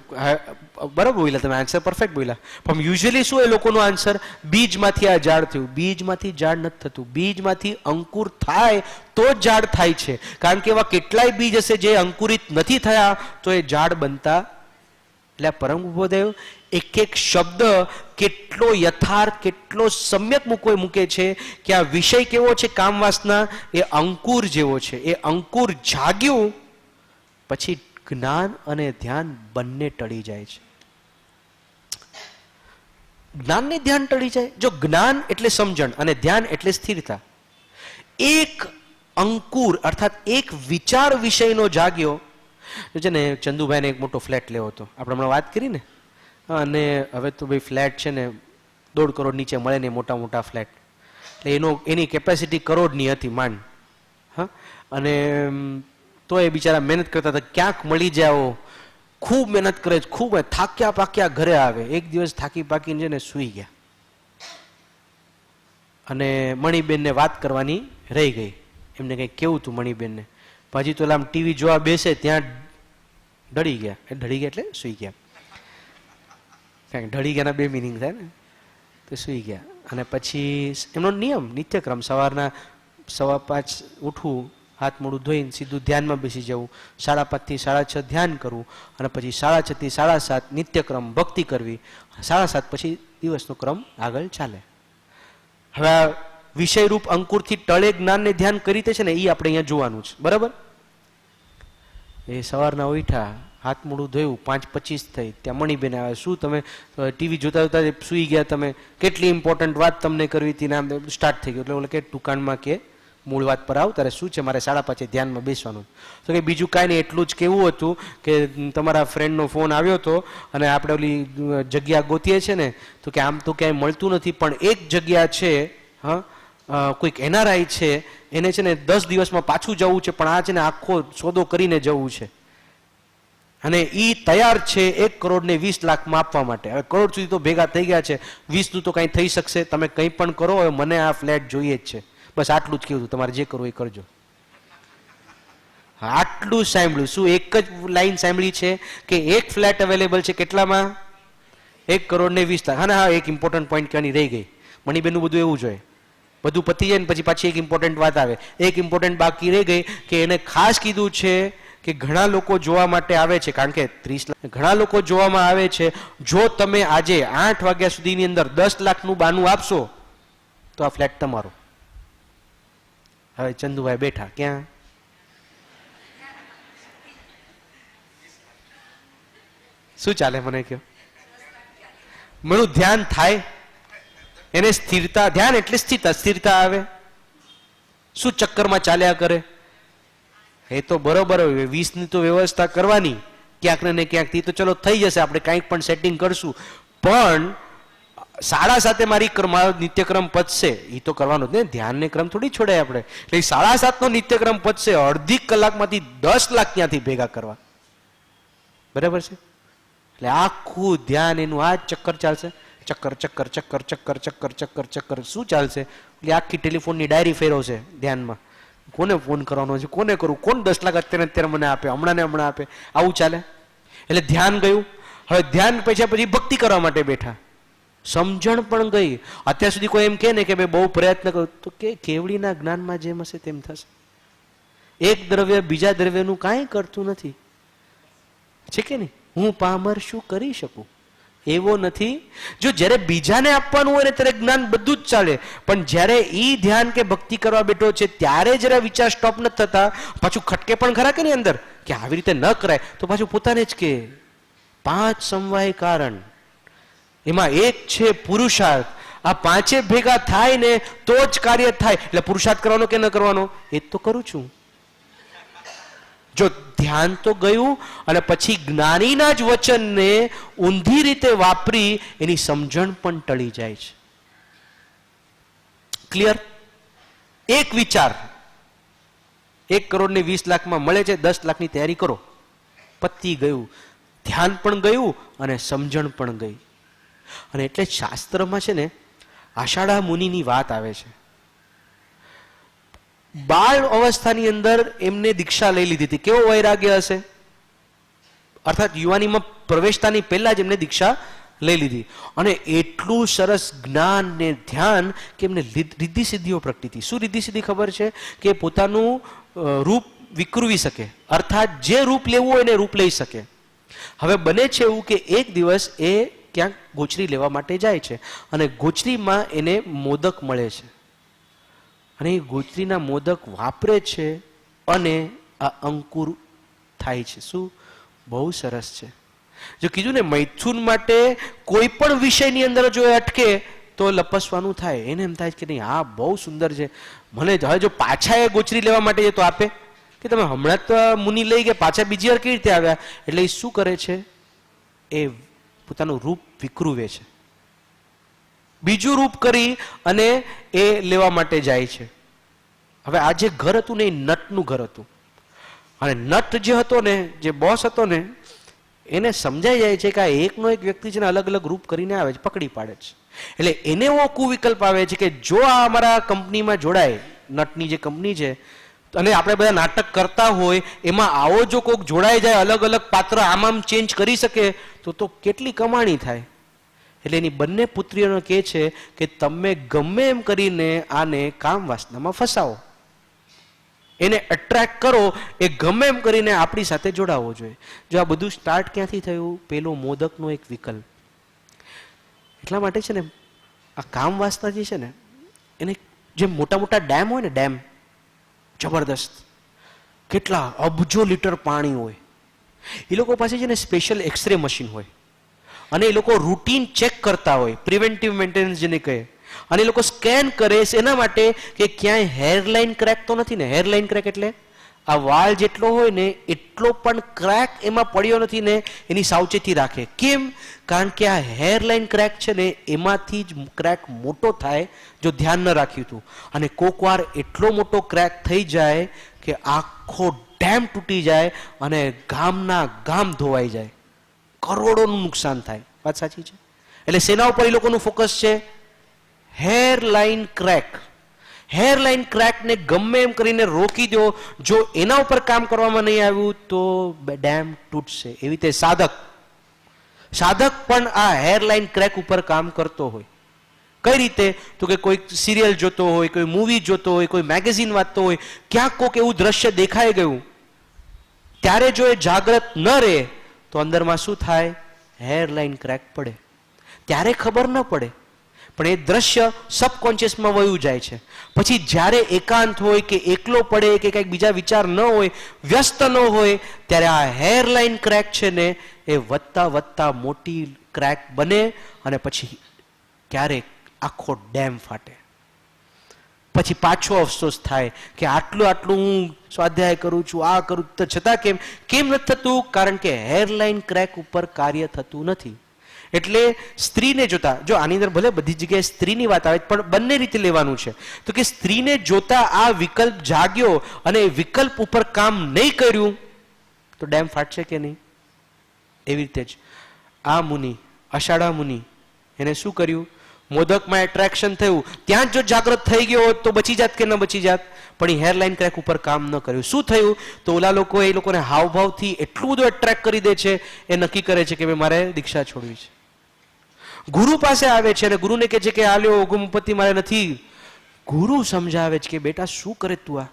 બરાબર બોલ્યા તમે, આન્સર પરફેક્ટ બોલ્યા. પણ યુઝ્યુઅલી શું એ લોકોનો આન્સર, બીજમાંથી આ ઝાડ થયું. બીજમાંથી ઝાડ નથી થતું. બીજમાંથી અંકુર થાય તો જ ઝાડ થાય છે. કારણ કે એવા કેટલાય બીજ હશે જે અંકુરિત નથી થયા તો એ ઝાડ બનતા. એટલે પરમ ઉભોદેવ એક એક શબ્દ કેટલો યથાર્થ, કેટલો સમ્યક મૂકે છે કે આ વિષય કેવો છે, કામ વાસના, એ અંકુર જેવો છે. એ અંકુર જાગ્યું પછી જ્ઞાન અને ધ્યાન બંને ટળી જાય છે. જ્ઞાન ને ધ્યાન ટળી જાય. જો જ્ઞાન એટલે સમજણ અને ધ્યાન એટલે સ્થિરતા. એક અંકુર અર્થાત એક વિચાર વિષયનો જાગ્યો છે ને. ચંદુભાઈને એક મોટો ફ્લેટ લેવો હતો, આપણે હમણાં વાત કરી ને. અને હવે તો ભાઈ ફ્લેટ છે ને 1.5 કરોડ નીચે મળે ને, મોટા મોટા ફ્લેટ. એટલે એની કેપેસિટી કરોડની હતી માંડ. હા, અને તો એ બિચારા મહેનત કરતા હતા, ક્યાંક મળી જાઓ. ખૂબ મહેનત કરે, ખૂબ થાક્યા પાક્યા ઘરે આવે. એક દિવસ થાકી પાકીને છે ને સૂઈ ગયા. અને મણિબેનને વાત કરવાની રહી ગઈ. એમને કંઈક કેવું હતું મણિબેનને. પછી તો આમ ટીવી જોવા બેસે ત્યાં ઢળી ગયા. ઢળી ગયા એટલે સૂઈ ગયા. કારણ ઢળી ગયાના 2 મિનિંગ થાય ને. તો સૂઈ ગયા. અને પછી એમનો નિયમ, નિત્યક્રમ, સવારના 5:15 ઉઠવું, હાથ મોઢું ધોઈને સીધું ધ્યાનમાં બેસી જવું, 5:30 થી 6:30 ધ્યાન કરવું, અને પછી 6:30 થી 7:30 નિત્યક્રમ ભક્તિ કરવી, 7:30 પછી દિવસનો ક્રમ આગળ ચાલે. હવે આ વિષયરૂપ અંકુરથી ટળે જ્ઞાનને ધ્યાન કરી તે છે ને, એ આપણે અહીંયા જોવાનું છે. બરાબર? એ સવારના ઉઠ્યા, હાથ મોઢું ધોયું, 5:25 થઈ, ત્યાં મણિબેન આવે. શું તમે ટીવી જોતા જોતા સૂઈ ગયા? તમે કેટલી ઇમ્પોર્ટન્ટ વાત તમને કરવી હતી ને આમ સ્ટાર્ટ થઈ ગયું. એટલે ઓલે કે ટૂંકાણમાં કે મૂળ વાત પર આવ, તારે શું છે, મારે 5:30 ધ્યાનમાં બેસવાનું. તો કે બીજું કાંઈ નહીં, એટલું જ કેવું હતું કે તમારા ફ્રેન્ડનો ફોન આવ્યો હતો અને આપણે ઓલી જગ્યા ગોતીએ છીએ ને, તો કે આમ તો ક્યાંય મળતું નથી, પણ એક જગ્યા છે, હા, કોઈક NRI છે, એને છે ને 10 દિવસમાં પાછું જવું છે, પણ આ છે ને આખો સોદો કરીને જવું છે. અને એ તૈયાર છે 1 કરોડ ને 20 લાખમાં આપવા માટે. હવે કરોડ સુધી તો ભેગા થઈ ગયા છે, 20નું તો કંઈ થઈ શકશે. તમે કંઈ પણ કરો, હવે મને આ ફ્લેટ જોઈએ જ છે. બસ આટલું જ કીધું, તમારે જે કરવું એ કરજો. આટલું સાંભળ્યું. શું એક જ લાઈન સાંભળી છે કે એક ફ્લેટ અવેલેબલ છે કેટલામાં? 1 કરોડ ને 20 લાખ. હા, એક ઇમ્પોર્ટન્ટ પોઈન્ટ કહેવાની રહી ગઈ. મણિબેનનું બધું એવું જોઈએ, બધું પતી જાય ને પછી પાછી એક ઇમ્પોર્ટન્ટ વાત આવે. એક ઇમ્પોર્ટન્ટ બાકી રહી ગઈ કે એને ખાસ કીધું છે કે ઘણા લોકો જોવા માટે આવે છે, કારણ કે 30 લાખ ઘણા લોકો જોવામાં આવે છે. જો તમે આજે 8 વાગ્યા સુધીની અંદર 10 લાખનું બાનું આપશો તો આ ફ્લેટ તમારો. હવે ચંદુભાઈ બેઠા ક્યાં? શું ચાલે મને કહો? મારું ધ્યાન થાય, એને સ્થિરતા. ધ્યાન એટલે સ્થિરતા. સ્થિરતા આવે. શું ચક્કરમાં ચાલ્યા કરે? એ તો બરોબર, 20ની તો વ્યવસ્થા કરવાની ક્યાંક ને ક્યાંકથી, તો ચલો થઈ જશે, આપણે કંઈક પણ સેટિંગ કરશું. પણ 7:30 મારો નિત્યક્રમ પતશે, એ તો કરવાનો જ ને. ધ્યાનને ક્રમ થોડી છોડાય આપણે. એટલે 7:30 નિત્યક્રમ પતશે, અડધી કલાકમાંથી 10 લાખ ક્યાંથી ભેગા કરવા? બરાબર છે? એટલે આખું ધ્યાન એનું આ ચક્કર ચાલશે. ચક્કર ચક્કર ચક્કર ચક્કર ચક્કર ચક્કર ચક્કર. શું ચાલશે? એટલે આખી ટેલિફોનની ડાયરી ફેરવશે ધ્યાનમાં. કોને ફોન કરવાનો છે, કોને કરું, કોણ 10 લાખ અત્યારે મને આપે, હમણાં ને હમણાં આપે, આવું ચાલે. એટલે ધ્યાન ગયું. હવે ધ્યાન પછી ભક્તિ કરવા માટે બેઠા. સમજણ પણ ગઈ. અત્યાર સુધી કોઈ એમ કહે ને કે ભાઈ બહુ પ્રયત્ન કરો તો કે કેવડીના જ્ઞાનમાં જેમ હશે તેમ થશે. એક દ્રવ્ય બીજા દ્રવ્યનું કાંઈ કરતું નથી, છે કે નહીં? હું પામર શું કરી શકું એવો નથી. જો જ્યારે બીજાને આપવાનું હોય ને ત્યારે જ્ઞાન બધું જ ચાલે, પણ જ્યારે ઈ ધ્યાન કે ભક્તિ કરવા બેઠો છે ત્યારે જરા વિચાર સ્ટોપ નથી થતા, પાછું ખટકે પણ ખરા કે નહીં અંદર કે આવી રીતે ન કરાય, તો પાછું પોતાને જ કે 5 સમવાય કારણ, એમાં એક છે પુરુષાર્થ. આ 5 ભેગા થાય ને તો જ કાર્ય થાય. એટલે પુરુષાર્થ કરવાનો કે ન કરવાનો એ તો કરું છું. જો ધ્યાન તો ગયું અને પછી જ્ઞાનીના જ વચનને ઊંધી રીતે વાપરી એની સમજણ પણ ટળી જાય છે. ક્લિયર? એક વિચાર 1 કરોડ ને 20 લાખમાં મળે છે, 10 લાખની તૈયારી કરો, પતી ગયું. ધ્યાન પણ ગયું અને સમજણ પણ ગઈ. અને એટલે શાસ્ત્રમાં છે ને આષાઢા મુનિની વાત આવે છે. બાળ અવસ્થાની અંદર એમને દીક્ષા લઈ લીધી હતી. કેવો વૈરાગ્ય હશે! અર્થાત યુવાનીમાં પ્રવેશતાની પહેલા જ એમને દીક્ષા લઈ લીધી, અને એટલું સરસ જ્ઞાન ને ધ્યાન કે એમને રિદ્ધિ સિદ્ધિઓ પ્રગટી હતી. શું રિદ્ધિ સિદ્ધિ ખબર છે? કે પોતાનું રૂપ વિકૃવી શકે, અર્થાત જે રૂપ લેવું હોય એને રૂપ લઈ શકે. હવે બને છે એવું કે એક દિવસ એ ક્યાંક ગોચરી લેવા માટે જાય છે અને ગોચરીમાં એને મોદક મળે છે, અને એ ગોચરીના મોદક વાપરે છે અને આ અંકુર થાય છે. શું બહુ સરસ છે! જો કીધું ને મૈથુન માટે કોઈ પણ વિષયની અંદર જો એ અટકે તો લપસવાનું થાય. એને એમ થાય કે નહીં આ બહુ સુંદર છે, મને હવે જો પાછા એ ગોચરી લેવા માટે તો આપે કે તમે હમણાં તો મુનિ લઈ ગયા, પાછા બીજી વાર કેવી રીતે આવ્યા? એટલે એ શું કરે છે? એ પોતાનું રૂપ વિકૃવે છે, બીજું રૂપ કરી અને એ લેવા માટે જાય છે. હવે આ જે ઘર હતું ને એ નટનું ઘર હતું, અને નટ જે હતો ને, જે બોસ હતો ને, એને સમજાઈ જાય છે કે આ એકનો એક વ્યક્તિ છે ને અલગ અલગ રૂપ કરીને આવે છે, પકડી પાડે છે. એટલે એને એવો કુવિકલ્પ આવે છે કે જો આ અમારા કંપનીમાં જોડાય, નટની જે કંપની છે, અને આપણે બધા નાટક કરતા હોય એમાં આવો જો કોઈક જોડાઈ જાય, અલગ અલગ પાત્ર આમ ચેન્જ કરી શકે તો કેટલી કમાણી થાય. એટલે એની બંને પુત્રીઓને કહે છે કે તમે ગમે એમ કરીને આને કામ વાસનામાં ફસાવો, એને એટ્રેક્ટ કરો, એ ગમે એમ કરીને આપણી સાથે જોડાવવો જોઈએ. જો આ બધું સ્ટાર્ટ ક્યાંથી થયું? પેલો મોદકનો એક વિકલ્પ. એટલા માટે છે ને આ કામ વાસના જે છે ને, એને જે મોટા મોટા ડેમ હોય ને, ડેમ જબરદસ્ત, કેટલા અબજો લીટર પાણી હોય, એ લોકો પાસે છે ને સ્પેશિયલ એક્સરે મશીન હોય, અને એ લોકો રૂટીન ચેક કરતા હોય, પ્રિવેન્ટિવ મેન્ટેનન્સ જેને કહે, અને એ લોકો સ્કેન કરે છે એના માટે કે ક્યાંય હેરલાઇન ક્રેક તો નથી ને. હેરલાઇન ક્રેક એટલે આ વાળ જેટલો હોય ને એટલો પણ ક્રેક એમાં પડ્યો નથી ને, એની સાવચેતી રાખે. કેમ? કારણ કે આ હેરલાઇન ક્રેક છે ને એમાંથી જ ક્રેક મોટો થાય જો ધ્યાન ન રાખ્યું હતું, અને કોક વાર એટલો મોટો ક્રેક થઈ જાય કે આખો ડેમ તૂટી જાય અને ગામના ગામ ધોવાઈ જાય, કરોડોનું નુકસાન થાય. વાત સાચી છે? એટલે સેના ઉપર એ લોકોનું ફોકસ છે હેરલાઇન ક્રેક. હેરલાઇન ક્રેકને ગમે એમ કરીને રોકી દો, જો એના ઉપર કામ કરવામાં નહીં આવ્યું તો ડેમ તૂટશે. એવી રીતે સાધક પણ આ હેરલાઇન ક્રેક ઉપર કામ કરતો હોય. કઈ રીતે? તો કે કોઈ સિરિયલ જોતો હોય, કોઈ મૂવી જોતો હોય, કોઈ મેગેઝિન વાંચતો હોય, ક્યાંક કોઈક એવું દ્રશ્ય દેખાઈ ગયું, ત્યારે જો એ જાગ્રત ન રહે તો અંદરમાં શું થાય? હેરલાઇન ક્રેક પડે. ત્યારે ખબર ન પડે, પણ એ દ્રશ્ય સબકોન્શિયસમાં વયું જાય છે. પછી જ્યારે એકાંત હોય કે એકલો પડે કે કંઈક બીજા વિચાર ન હોય, વ્યસ્ત ન હોય, ત્યારે આ હેરલાઇન ક્રેક છે ને એ વધતા વધતા મોટી ક્રેક બને, અને પછી ક્યારેક આખો ડેમ ફાટે. પછી પાછો અફસોસ થાય કે આટલું હું સ્વાધ્યાય કરું છું, આ કરું તો છતાં કેમ નથી થતું? કારણ કે હેરલાઇન ક્રેક ઉપર કાર્ય થતું નથી. એટલે સ્ત્રીને જોતા, જો આની અંદર ભલે બધી જગ્યાએ સ્ત્રીની વાત આવે પણ બંને રીતે લેવાનું છે, તો કે સ્ત્રીને જોતા આ વિકલ્પ જાગ્યો અને વિકલ્પ ઉપર કામ નહીં કર્યું તો ડેમ ફાટશે કે નહીં? એવી રીતે જ આ મુનિ, આષાઢા મુનિ, એને શું કર્યું? મોદકમાં એટ્રેક્શન થયું, ત્યાં જ જો જાગૃત થઈ ગયો હોત તો બચી જાત કે ન બચી જાત, પણ એ હેરલાઇન ક્રેક ઉપર કામ ન કર્યું. શું થયું? તો ઓલા લોકો એ લોકોને હાવભાવથી એટલું બધું એટ્રેક્ટ કરી દે છે, એ નક્કી કરે છે કે મારે દીક્ષા છોડવી છે. ગુરુ પાસે આવે છે અને ગુરુને કહે છે કે આ લ્યો ઓગમપતિ મારે નથી. ગુરુ સમજાવે છે કે બેટા શું કરે તું,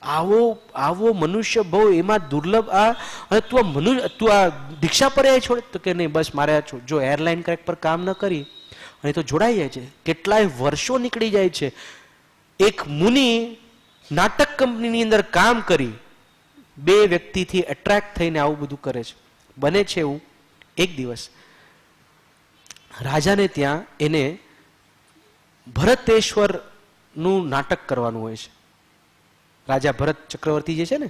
આવો આવો મનુષ્ય બહુ એમાં દુર્લભ, અને તું આ દીક્ષા પર છોડે? તો કે નહીં, બસ મારે જો એરલાઇન ક્રેક પર કામ ન કરી અને તો જોડાઈ જાય છે. કેટલાય વર્ષો નીકળી જાય છે. એક મુનિ નાટક કંપનીની અંદર કામ કરી 2 વ્યક્તિથી એટ્રેક્ટ થઈને આવું બધું કરે છે. બને છે એવું એક દિવસ રાજાને ત્યાં એને ભરતેશ્વરનું નાટક કરવાનું હોય છે. રાજા ભરત ચક્રવર્તી જે છે ને,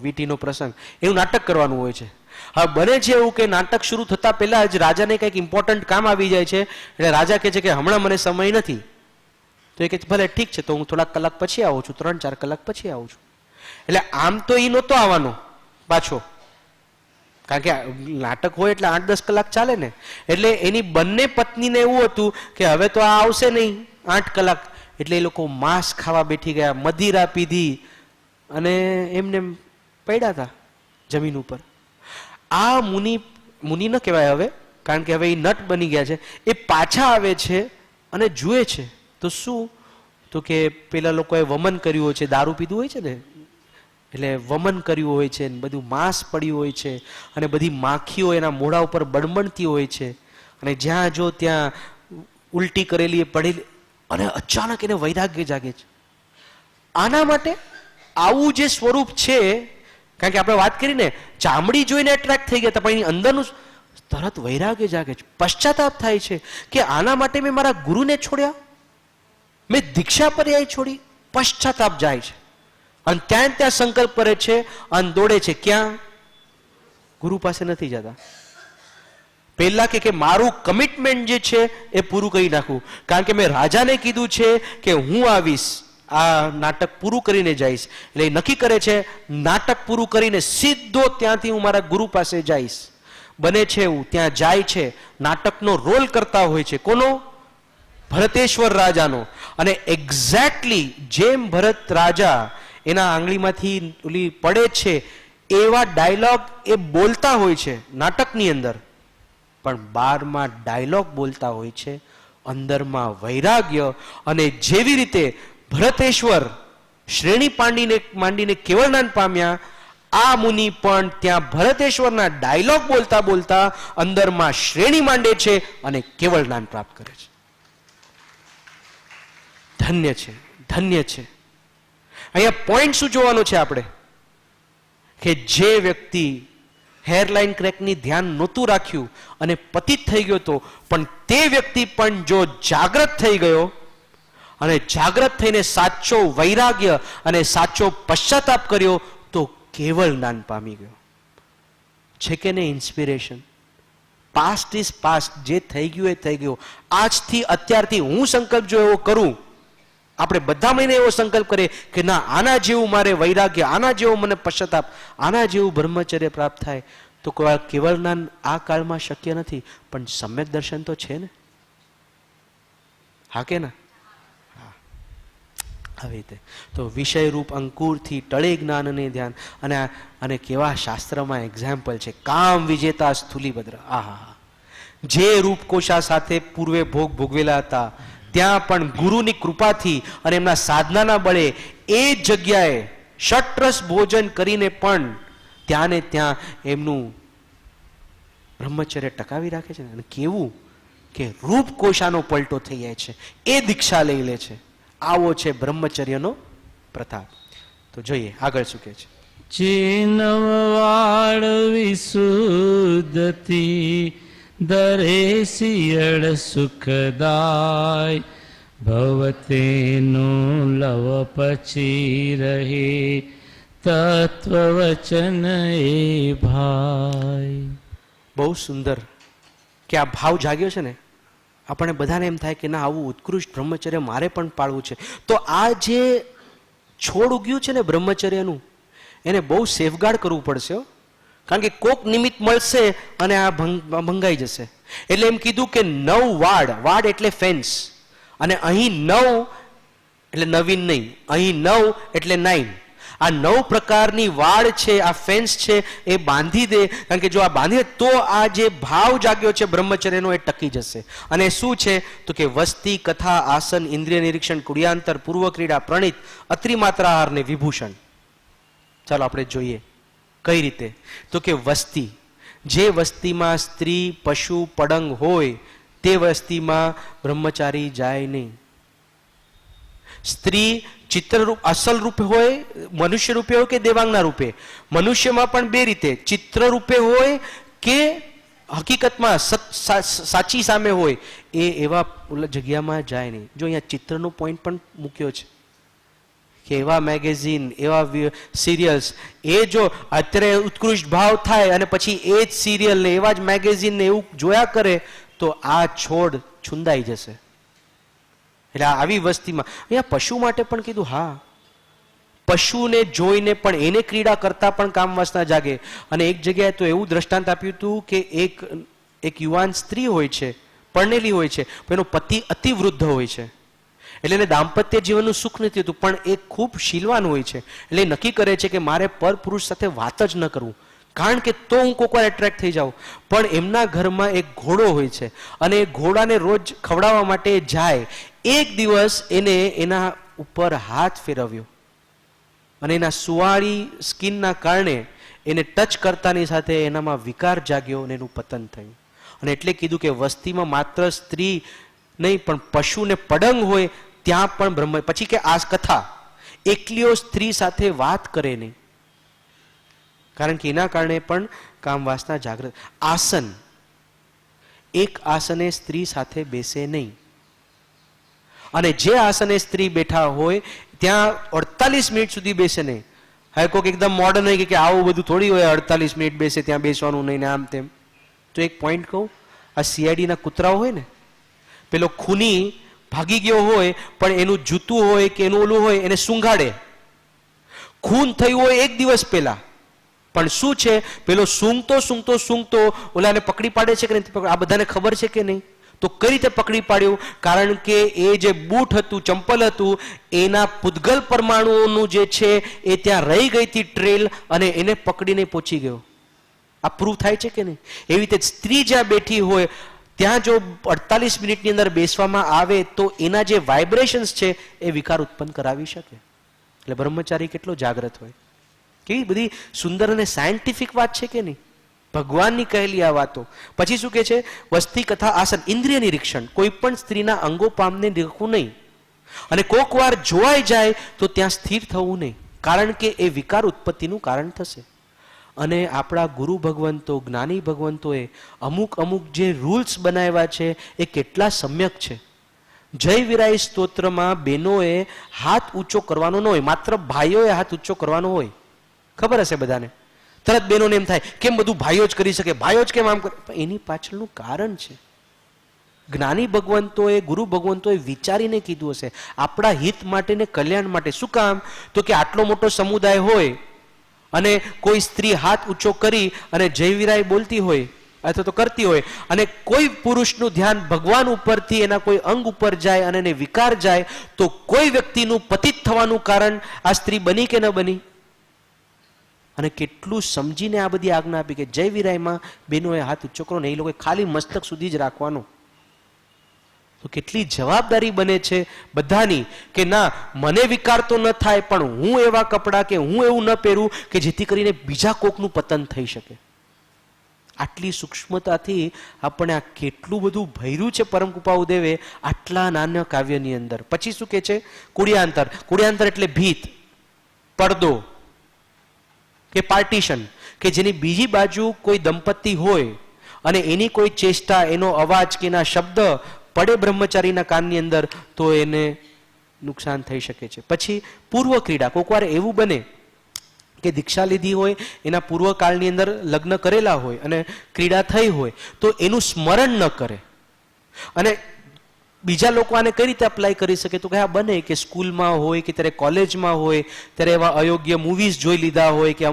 વીટીનો પ્રસંગ, એનું નાટક કરવાનું હોય છે. હવે બને છે એવું કે નાટક શરૂ થતા પહેલા જ રાજાને કંઈક ઇમ્પોર્ટન્ટ કામ આવી જાય છે. એટલે રાજા કહે છે કે હમણાં મને સમય નથી. તો એ કહે ભલે ઠીક છે, તો હું થોડાક કલાક પછી આવું છું, 3-4 કલાક પછી આવું છું. એટલે આમ તો એ નહોતો આવવાનો પાછો, કારણ કે નાટક હોય એટલે 8-10 કલાક ચાલે ને. એટલે એની બંને પત્નીને એવું હતું કે હવે તો આ આવશે નહીં 8 કલાક. એટલે એ લોકો માંસ ખાવા બેઠી ગયા, મદિરા પીધી અને એમને પડ્યા હતા જમીન ઉપર. આ મુનિ ન કહેવાય હવે, કારણ કે હવે એ નટ બની ગયા છે. એ પાછા આવે છે અને જુએ છે તો શું, તો કે પેલા લોકોએ વમન કર્યું હોય છે, દારૂ પીધું હોય છે ને, એટલે વમન કર્યું હોય છે, બધું માંસ પડ્યું હોય છે, અને બધી માખીઓ એના મોઢા ઉપર બળબળતી હોય છે, અને જ્યાં જો ત્યાં ઉલટી કરેલી એ પડેલી. અને અચાનક એને વૈરાગ્ય જાગે છે. આના માટે આવું જે સ્વરૂપ છે, કારણ કે આપણે વાત કરીને ચામડી જોઈને એટ્રેક્ટ થઈ ગયા હતા, પણ એની અંદરનું તરત વૈરાગ્ય જાગે છે, પશ્ચાતાપ થાય છે કે આના માટે મેં મારા ગુરુને છોડ્યા, મેં દીક્ષા પર્યાય છોડી. પશ્ચાતાપ જાય છે અને ત્યાં સંકલ્પ કરે છે અને દોડે છે. ક્યાં? ગુરુ પાસે નથી જતા. પહેલા કે મારું કમિટમેન્ટ જે છે એ પૂરું કરી નાખું, કારણ કે મેં રાજાને કીધું છે કે હું આવીશ, આ નાટક પૂરું કરીને જઈશ. એટલે એ નક્કી કરે છે નાટક પૂરું કરીને સીધો ત્યાંથી હું મારા ગુરુ પાસે જઈશ. બને છે એવું ત્યાં જાય છે, નાટકનો રોલ કરતા હોય છે. કોનો? ભરતેશ્વર રાજાનો. અને એક્ઝેક્ટલી જેમ ભરત રાજા એના આંગળીમાંથી ઓલી પડે છે એવા ડાયલોગ એ બોલતા હોય છે નાટકની અંદર, પણ બહારમાં ડાયલોગ બોલતા હોય છે, અંદરમાં વૈરાગ્ય. અને જેવી રીતે ભરતેશ્વર શ્રેણી માંડીને કેવળનાન પામ્યા, આ મુનિ પણ ત્યાં ભરતેશ્વરના ડાયલોગ બોલતા બોલતા અંદરમાં શ્રેણી માંડે છે અને કેવળનાન પ્રાપ્ત કરે છે. ધન્ય છે, ધન્ય છે. અહીંયા પોઈન્ટ શું જોવાનો છે આપણે, કે જે વ્યક્તિ હેરલાઇન ક્રેકની ધ્યાન નહોતું રાખ્યું અને પતિત થઈ ગયો હતો, પણ તે વ્યક્તિ પણ જો જાગ્રત થઈ ગયો અને જાગ્રત થઈને સાચો વૈરાગ્ય અને સાચો પશ્ચાતાપ કર્યો તો કેવળ જ્ઞાન પામી ગયો છે. કે નહીં ઇન્સ્પિરેશન? પાસ્ટ ઇઝ પાસ્ટ, જે થઈ ગયું એ થઈ ગયું. આજથી અત્યારથી હું સંકલ્પ જો એવો કરું, આપણે બધા મહિને એવો સંકલ્પ કરીએ કે ના આના જેવું મારે વૈરાગ્ય, આના જેવું મને પશ્ચાતાપ, આના જેવું બ્રહ્મચર્ય પ્રાપ્ત થાય, તો કેવળ જ્ઞાન આ કાળમાં શક્ય નથી, પણ સમ્યક દર્શન તો છે ને. હા કે ના? આવી રીતે તો વિષય રૂપ અંકુરથી ટળે જ્ઞાન અને ધ્યાન. અને કેવા શાસ્ત્રમાં એક્ઝામ્પલ છે, કામ વિજેતા સ્થુલીભદ્ર. આહા, જે રૂપકોશા સાથે પૂર્વે ભોગ ભોગવેલા હતા, ત્યાં પણ ગુરુની કૃપાથી અને એમના સાધનાના બળે એ જગ્યાએ ષટ્રસ ભોજન કરીને પણ ત્યાં ને ત્યાં એમનું બ્રહ્મચર્ય ટકાવી રાખે છે. અને કેવું કે રૂપકોશાનો પલટો થઈ જાય છે, એ દીક્ષા લઈ લે છે. આવો છે બ્રહ્મચર્યનો પ્રતાપ. તો જોઈએ આગળ શું કહે છે. ચેનવાળ વિશુદ્ધતી દરે શિયળ સુખદાય, ભવતેનું લવ પછી રહે તત્વવચન એ ભાઈ. બહુ સુંદર કે આ ભાવ જાગ્યો છે ને, આપણે બધાને એમ થાય કે ના આવું ઉત્કૃષ્ટ બ્રહ્મચર્ય મારે પણ પાળવું છે. તો આ જે છોડ ઉગ્યું છે ને બ્રહ્મચર્યનું, એને બહુ સેફગાર્ડ કરવું પડશે, કારણ કે કોક નિમિત્ત મળશે અને આ ભંગાઈ જશે. એટલે એમ કીધું કે 9 વાડ, વાડ એટલે ફેન્સ, અને અહીં 9 એટલે નવીન નહીં, અહીં 9 એટલે 9. આ 9 પ્રકારની વાડ છે, આ ફેન્સ છે એ બાંધી દે. કારણ કે જો આ બાંધી દે તો આ જે ભાવ જાગ્યો છે બ્રહ્મચર્યનો એ ટકી જશે. અને શું છે તો કે વસ્તી, કથા, આસન, ઇન્દ્રિય નિરીક્ષણ, કુડિયાંતર, પૂર્વ ક્રીડા, પ્રણિત, અત્રિમાત્રાહાર ને વિભૂષણ. ચાલો આપણે જોઈએ કઈ રીતે. તો કે વસ્તી, જે વસ્તીમાં સ્ત્રી, પશુ, પડંગ હોય તે વસ્તીમાં બ્રહ્મચારી જાય નહીં. સ્ત્રી ચિત્રરૂપ અસલ રૂપે હોય, મનુષ્ય રૂપે હોય કે દેવાંગના રૂપે. મનુષ્યમાં પણ બે રીતે, ચિત્ર રૂપે હોય કે હકીકતમાં સાચી સામે હોય, એ એવા જગ્યામાં જાય નહીં. જો અહીંયા ચિત્રનો પોઈન્ટ પણ મૂક્યો છે કે એવા મેગેઝિન, એવા સિરિયલ્સ, એ જો અત્યારે ઉત્કૃષ્ટ ભાવ થાય અને પછી એ જ સિરિયલ ને એવા જ મેગેઝિન ને એવું જોયા કરે તો આ છોડ છુંદાઈ જશે. એટલે આવી વસ્તીમાં અહીંયા પશુ માટે પણ કીધું. હા, પશુને જોઈને પણ એને ક્રીડા કરતા પણ કામ વાસના જાગે. અને એક જગ્યાએ તો એવું દ્રષ્ટાંત આપ્યું હતું કે એક યુવાન સ્ત્રી હોય છે, પરણેલી હોય છે, પણ એનો પતિ અતિવૃદ્ધ હોય છે. એટલે એને દાંપત્ય જીવનનું સુખ નથી હોતું, પણ એ ખૂબ શીલવાન હોય છે. એટલે એ નક્કી કરે છે કે મારે પરપુરુષ સાથે વાત જ ન કરવું, કારણ કે તો હું કોઈક વાર એટ્રેક્ટ થઈ જાઉં. પણ એમના ઘરમાં એક ઘોડો હોય છે અને એ ઘોડાને રોજ ખવડાવવા માટે જાય. એક દિવસ એને એના ઉપર હાથ ફેરવ્યો અને એના સુવાળી સ્કિનના કારણે એને ટચ કરતાની સાથે એનામાં વિકાર જાગ્યો અને એનું પતન થયું. અને એટલે કીધું કે વસ્તીમાં માત્ર સ્ત્રી નહીં પણ પશુ ને પડંગ હોય ત્યાં પણ બ્રહ્મ. પછી કે આ કથા એકલીઓ સ્ત્રી સાથે વાત કરે નહીં, કારણ કે એના કારણે પણ કામ વાસના જાગૃત. આસન, એક આસને સ્ત્રી સાથે બેસે નહીં. અને જે આસને સ્ત્રી બેઠા હોય ત્યાં 48 મિનિટ સુધી બેસે નહીં. હવે કોઈક એકદમ મોડર્ન હોય કે આવું બધું થોડી હોય 48 મિનિટ બેસે ત્યાં બેસવાનું નહીં ને આમ તેમ. તો એક પોઈન્ટ કહું, આ સીઆઈડીના કૂતરાઓ હોય ને, પેલો ખૂની ભાગી ગયો હોય પણ એનું જૂતું હોય કે એનું ઓલું હોય એને સૂંઘાડે. ખૂન થયું હોય એક દિવસ પહેલા, પણ શું છે પેલો સૂંઘતો ઓલાને પકડી પાડે છે કે નહીં, આ બધાને ખબર છે કે નહીં. તો કઈ રીતે પકડી પાડ્યું? કારણ કે એ જે બૂટ હતું, ચંપલ હતું, એના પૂતગલ પરમાણુઓનું જે છે એ ત્યાં રહી ગઈ હતી ટ્રેલ, અને એને પકડીને પહોંચી ગયો. આ પ્રૂવ થાય છે કે નહીં? એવી રીતે સ્ત્રી જ્યાં બેઠી હોય ત્યાં જો 48 મિનિટની અંદર બેસવામાં આવે તો એના જે વાઇબ્રેશન્સ છે એ વિકાર ઉત્પન્ન કરાવી શકે. એટલે બ્રહ્મચારી કેટલો જાગ્રત હોય. કેવી બધી સુંદર અને સાયન્ટિફિક વાત છે કે નહીં? ભગવાનની કહેલી આ વાતો. પછી શું કે છે? વસ્તી, કથા, આસન, ઇન્દ્રિય નિરીક્ષણ. કોઈ પણ સ્ત્રીના અંગો પામને દેખવું નહીં, અને કોક વાર જોવાઈ જાય તો ત્યાં સ્થિર થવું નહીં, કારણ કે એ વિકાર ઉત્પત્તિનું કારણ થશે. અને આપણા ગુરુ ભગવંતો, જ્ઞાની ભગવંતોએ અમુક જે રૂલ્સ બનાવ્યા છે એ કેટલા સમ્યક છે. જય વિરાય સ્તોત્રમાં બહેનોએ હાથ ઊંચો કરવાનો ન હોય, માત્ર ભાઈઓએ હાથ ઊંચો કરવાનો હોય. ખબર હશે બધાને. તરત બહેનોને એમ થાય કેમ બધું ભાઈઓ જ કરી શકે, ભાઈઓ જ કેમ આમ કરે? એની પાછળનું કારણ છે. જ્ઞાની ભગવંતોએ, ગુરુ ભગવંતોએ વિચારીને કીધું હશે, આપણા હિત માટે ને કલ્યાણ માટે. શું કામ? તો કે આટલો મોટો સમુદાય હોય અને કોઈ સ્ત્રી હાથ ઊંચો કરી અને જય વિરાય બોલતી હોય અથવા તો કરતી હોય, અને કોઈ પુરુષનું ધ્યાન ભગવાન ઉપરથી એના કોઈ અંગ ઉપર જાય અને એને વિકાર જાય, તો કોઈ વ્યક્તિનું પતિત થવાનું કારણ આ સ્ત્રી બની કે ન બની? અને કેટલું સમજીને આ બધી આજ્ઞા આપી કે જય વિરાયમાં બહેનોએ હાથ ઊંચો કરો ને, એ લોકો ખાલી મસ્તક સુધી જ રાખવાનું. તો કેટલી જવાબદારી બને છે બધાની કે ના, મને વિકાર તો ન થાય પણ હું એવા કપડાં કે હું એવું ન પહેરું કે જેથી કરીને બીજા કોકનું પતન થઈ શકે. આટલી સૂક્ષ્મતાથી આપણે આ કેટલું બધું ભર્યું છે પરમ કૃપાઉદેવે આટલા નાના કાવ્યની અંદર. પછી શું કે છે? કુડિયાંતર. કુડિયાંતર એટલે ભીત, પડદો કે પાર્ટીશન, કે જેની બીજી બાજુ કોઈ દંપતી હોય અને એની કોઈ ચેષ્ટા, એનો અવાજ કે એના શબ્દ પડે બ્રહ્મચારીના કાનની અંદર તો એને નુકસાન થઈ શકે છે. પછી પૂર્વ ક્રીડા. કોઈક વાર એવું બને કે દીક્ષા લીધી હોય, એના પૂર્વકાળની અંદર લગ્ન કરેલા હોય અને ક્રીડા થઈ હોય તો એનું સ્મરણ ન કરે. અને બીજા લોકો આને કઈ રીતે અપ્લાય કરી શકે? તો કે આ બને કે સ્કૂલમાં હોય કે ત્યારે કોલેજમાં હોય ત્યારે એવા અયોગ્ય મૂવીઝ જોઈ લીધા હોય કે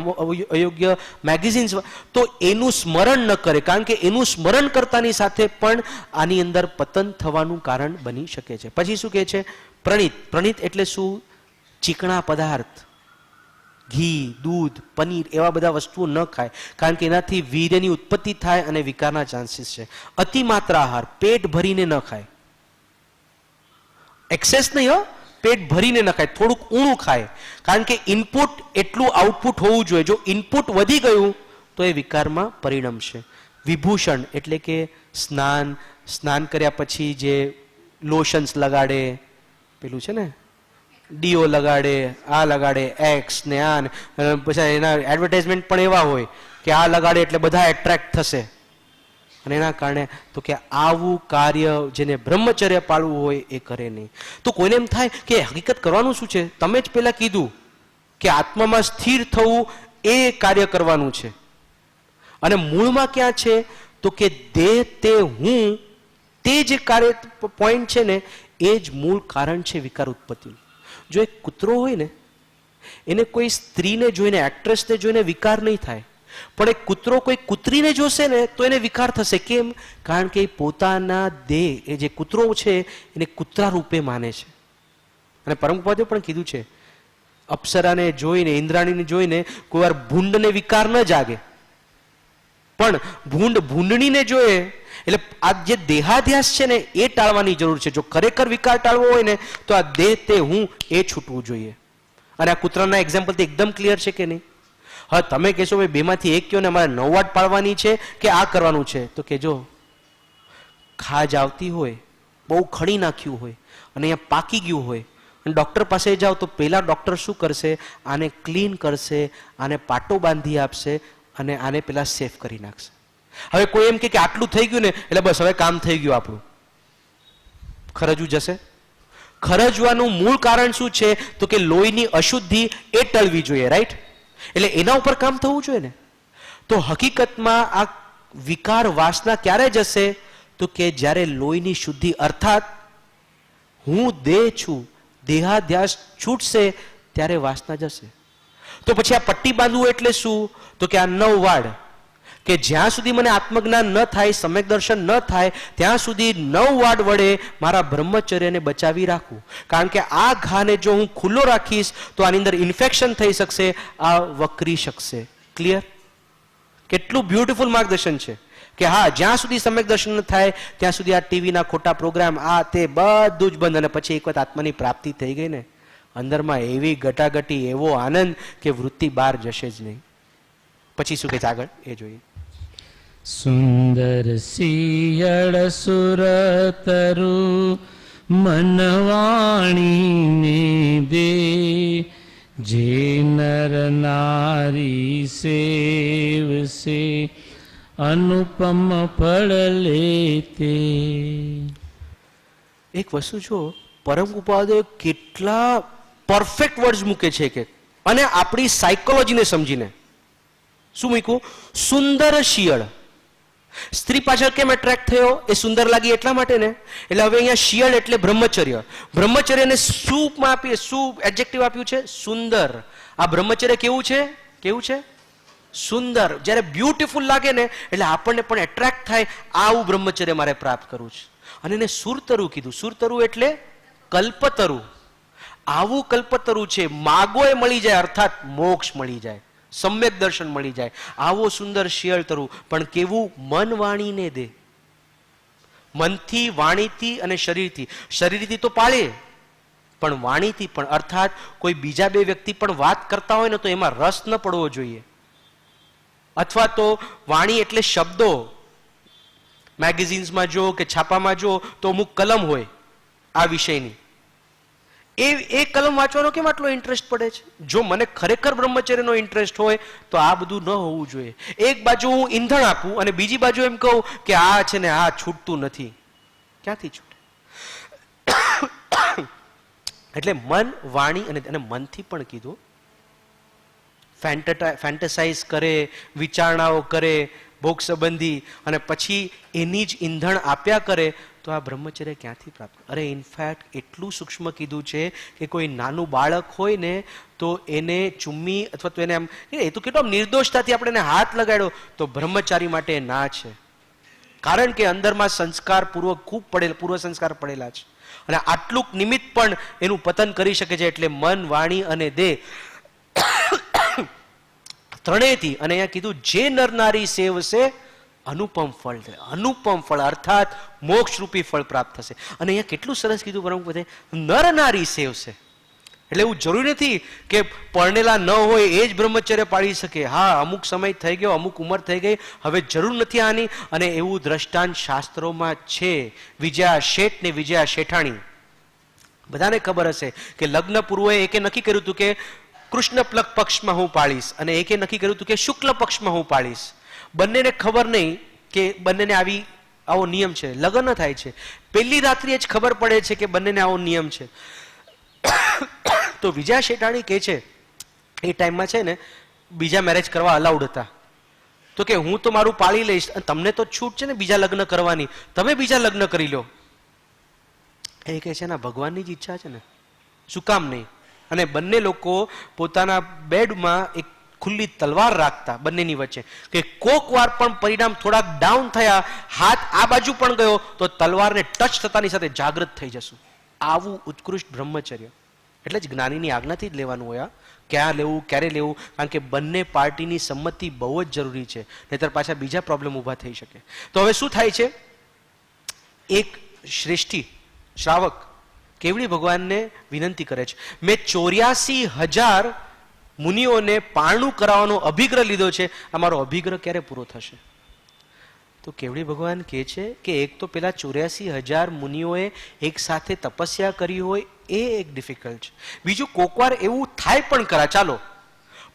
અયોગ્ય મેગેઝિન્સ, તો એનું સ્મરણ ન કરે, કારણ કે એનું સ્મરણ કરતાની સાથે પણ આની અંદર પતન થવાનું કારણ બની શકે છે. પછી શું કહે છે? પ્રણિત. પ્રણિત એટલે શું? ચીકણા પદાર્થ, ઘી, દૂધ, પનીર એવા બધા વસ્તુઓ ન ખાય, કારણ કે એનાથી વીર્યની ઉત્પત્તિ થાય અને વિકારના ચાન્સીસ છે. અતિ માત્રા આહાર પેટ ભરીને ન ખાય, એક્સેસ નહીં હો, પેટ ભરીને ન ખાય, થોડુંક ઊણું ખાય, કારણ કે ઇનપુટ એટલું આઉટપુટ હોવું જોઈએ. જો ઇનપુટ વધી ગયું તો એ વિકારમાં પરિણમશે. વિભૂષણ એટલે કે સ્નાન કર્યા પછી જે લોશન્સ લગાડે, પેલું છે ને ડીઓ લગાડે, આ લગાડે, એક્સ ને આ ને, પછી એના એડવર્ટાઇઝમેન્ટ પણ એવા હોય કે આ લગાડે એટલે બધા એટ્રેક્ટ થશે, અને એના કારણે તો કે આવું કાર્ય જેને બ્રહ્મચર્ય પાળવું હોય એ કરે નહીં. તો કોઈને એમ થાય કે હકીકત કરવાનું શું છે? તમે જ પહેલા કીધું કે આત્મામાં સ્થિર થવું એ કાર્ય કરવાનું છે, અને મૂળમાં ક્યાં છે? તો કે દેહ તે હું, તે જે કાર્ય પોઈન્ટ છે ને એ જ મૂળ કારણ છે વિકાર ઉત્પત્તિનું. જો એક કૂતરો હોય ને, એને કોઈ સ્ત્રીને જોઈને, એક્ટ્રેસને જોઈને વિકાર નહીં થાય, પણ એક કૂતરો કોઈ કૂતરીને જોશે ને તો એને વિકાર થશે. કેમ? કારણ કે પોતાના દેહ, એ જે કૂતરો છે એને કૂતરા રૂપે માને છે. અને પરમપદે પણ કીધું છે, અપ્સરાને જોઈને, ઇન્દ્રાણીને જોઈને કોઈ વાર ભૂંડને વિકાર ન જાગે, પણ ભૂંડણીને જોઈએ એટલે આ જે દેહાધ્યાસ છે ને એ ટાળવાની જરૂર છે. જો ખરેખર વિકાર ટાળવો હોય ને તો આ દેહ તે હું એ છૂટવું જોઈએ. અને આ કૂતરાના એક્ઝામ્પલથી એકદમ ક્લિયર છે કે નહીં? હા, તમે કહેશો ભાઈ બેમાંથી એક કયો ને અમારે 9 વાટ પાડવાની છે કે આ કરવાનું છે, તો કે જો ખાજ આવતી હોય, બહુ ખડી નાખ્યું હોય અને અહીંયા પાકી ગયું હોય, અને ડૉક્ટર પાસે જાઓ તો પહેલા ડૉક્ટર શું કરશે? આને ક્લીન કરશે, આને પાટો બાંધી આપશે અને આને પેલા સેફ કરી નાખશે. હવે કોઈ એમ કે આટલું થઈ ગયું ને એટલે બસ હવે કામ થઈ ગયું આપણું, ખરજવું જશે? ખરજવાનું મૂળ કારણ શું છે? તો કે લોહીની અશુદ્ધિ એ ટળવી જોઈએ, રાઈટ? એટલે એના ઉપર કામ થવું જોઈએ ને. તો હકીકતમાં આ વિકાર વાસના ક્યારે જશે? તો કે જ્યારે લોહીની શુદ્ધિ, અર્થાત હું દેહ છું, દેહાધ્યાસ છૂટશે ત્યારે વાસના જશે. તો પછી આ પટ્ટી બાંધવું એટલે શું? તો કે આ 9 વાડ, કે જ્યાં સુધી મને આત્મજ્ઞાન ન થાય, સમ્યક દર્શન ન થાય, ત્યાં સુધી 9 વાડ વડે મારા બ્રહ્મચર્યને બચાવી રાખવું. કારણ કે આ ઘાને જો હું ખુલ્લો રાખીશ તો આની અંદર ઇન્ફેક્શન થઈ શકશે, આ વકરી શકશે. ક્લિયર? કેટલું બ્યુટીફુલ માર્ગદર્શન છે કે હા, જ્યાં સુધી સમ્યક દર્શન ન થાય ત્યાં સુધી આ ટીવીના ખોટા પ્રોગ્રામ, આ તે બધું જ બંધ. અને પછી એક વખત આત્માની પ્રાપ્તિ થઈ ગઈ ને, અંદરમાં એવી ગટાગટી, એવો આનંદ કે વૃત્તિ બહાર જશે જ નહીં. પછી શું કે છે આગળ એ જોઈએ. સુંદર શિયળ સુરતરુ મનવાણીને દે, જે નર નારી સેવસે અનુપમ ફળ લેતે. એક વસ્તુ જો પરમ ઉપાધ્યાય કેટલા પરફેક્ટ વર્ડ્સ મૂકે છે કે, અને આપણી સાયકોલોજીને સમજીને શું મૂક્યું? સુંદર શિયળ. સ્ત્રી પાછળ કેમ એટ્રેક્ટ થયો? એ સુંદર લાગી એટલા માટે ને. એટલે હવે અહીંયા શિયળ એટલે બ્રહ્મચર્ય. બ્રહ્મચર્યને શું આપીએ? શું એડજેક્ટિવ આપ્યું છે? સુંદર. આ બ્રહ્મચર્ય કેવું છે? કેવું છે? સુંદર. જ્યારે બ્યુટીફુલ લાગે ને એટલે આપણને પણ એટ્રેક્ટ થાય, આવું બ્રહ્મચર્ય મારે પ્રાપ્ત કરવું છે. અને એને સુરતરુ કીધું. સુરતરુ એટલે કલ્પતરુ. આવું કલ્પતરુ છે, માગો એ મળી જાય, અર્થાત મોક્ષ મળી જાય, સમ્યક દર્શન મળી જાય. આવો સુંદર શિયળ તરુ. પણ કેવું? મન વાણીને દે. મનથી, વાણીથી અને શરીરથી. શરીરથી તો પાળે, પણ વાણીથી પણ, અર્થાત કોઈ બીજા 2 વ્યક્તિ પણ વાત કરતા હોય ને તો એમાં રસ ન પડવો જોઈએ. અથવા તો વાણી એટલે શબ્દો. મેગેઝિન્સમાં જો કે છાપામાં જો તો અમુક કલમ હોય આ વિષયની, એ કલમ વાંચવાનો કેમ આટલો ઇન્ટરેસ્ટ પડે છે? જો મને ખરેખર બ્રહ્મચર્યનો ઇન્ટરેસ્ટ હોય તો આ બધું ન હોવું જોઈએ. એક બાજુ હું ઈંધણ આપું અને બીજી બાજુ એમ કહું કે આ છે ને આ છૂટતું નથી. ક્યાંથી છૂટે? એટલે મન, વાણી અને મનથી પણ કીધું. ફેન્ટસાઇઝ કરે, વિચારણાઓ કરે ભોગ સંબંધી, અને પછી એની જ ઈંધણ આપ્યા કરે, તો આ બ્રહ્મચર્ય ક્યાંથી પ્રાપ્ત? અરે ઇનફેક્ટ એટલું સૂક્ષ્મ કીધું છે કે કોઈ નાનું બાળક હોય ને તો એને ચુમ્મી અથવા તો એને આમ, એ તો કેટલો નિર્દોષતાથી આપણે એને હાથ લગાડ્યો તો બ્રહ્મચારી માટે ના છે. કારણ કે અંદરમાં સંસ્કાર ખૂબ પૂર્વ સંસ્કાર પડેલા છે, અને આટલું નિમિત્ત પણ એનું પતન કરી શકે છે. એટલે મન, વાણી અને દેહ ત્રણેયથી. અને અહીંયા કીધું જે નર નારી સેવશે અનુપમ ફળ છે. અનુપમ ફળ અર્થાત મોક્ષરૂપી ફળ પ્રાપ્ત થશે. અને અહીંયા કેટલું સરસ કીધું પરમ પદે, નર નારી સેવશે. એટલે એવું જરૂરી નથી કે પરણેલા ન હોય એ જ બ્રહ્મચર્ય પાળી શકે. હા, અમુક સમય થઈ ગયો, અમુક ઉંમર થઈ ગઈ, હવે જરૂર નથી આની. અને એવું દ્રષ્ટાંત શાસ્ત્રોમાં છે. વિજયા શેઠ ને વિજયા શેઠાણી, બધાને ખબર હશે કે લગ્ન પૂર્વે એકે નક્કી કર્યું હતું કે કૃષ્ણ પક્ષમાં હું પાળીશ, અને એકે નક્કી કર્યું હતું કે શુક્લ પક્ષમાં હું પાળીશ. બંનેને ખબર નહીં કે બંનેને આવો નિયમ છે. લગ્ન થાય છે, પહેલી રાત્રિએ જ ખબર પડે છે કે બંનેને આવો નિયમ છે. તો વિજયા શેઠાણી કહે છે એ ટાઈમમાં છે ને બીજા મેરેજ કરવા અલાઉડ હતા. તો કે હું તો મારું પાળી લઈશ, અને તમને તો છૂટ છે ને બીજા લગ્ન કરવાની, તમે બીજા લગ્ન કરી લો. એ કહે છે ના, ભગવાનની જ ઈચ્છા છે ને, શું કામ નહીં. અને બંને લોકો પોતાના બેડમાં એક ખુલ્લી તલવાર રાખતા બંનેની વચ્ચે, કે કોક વાર પણ પરિણામ થોડાક ડાઉન થયા, હાથ આ બાજુ પણ ગયો તો તલવારને ટચ થતાની સાથે જાગૃત થઈ જશું. આવું ઉત્કૃષ્ટ બ્રહ્મચર્ય. એટલે જ જ્ઞાનીની આજ્ઞાથી જ લેવાનું હોય. ક્યાં લેવું, ક્યારે લેવું, કારણ કે બંને પાર્ટીની સંમતિ બહુ જ જરૂરી છે, નહીતર પાછા બીજા પ્રોબ્લેમ ઊભા થઈ શકે. તો હવે શું થાય છે, એક શ્રેષ્ઠી શ્રાવક કેવડી ભગવાનને વિનંતી કરે છે, મેં 84,000 મુનિઓને પારણું કરાવવાનો અભિગ્રહ લીધો છે, અમારો અભિગ્રહ ક્યારે પૂરો થશે? તો કેવડી ભગવાન કહે છે કે એક તો પેલા 84,000 મુનિઓએ એક સાથે તપસ્યા કરી હોય એ એક ડિફિકલ્ટ છે. બીજું કોકવાર એવું થાય પણ ખરા, ચાલો,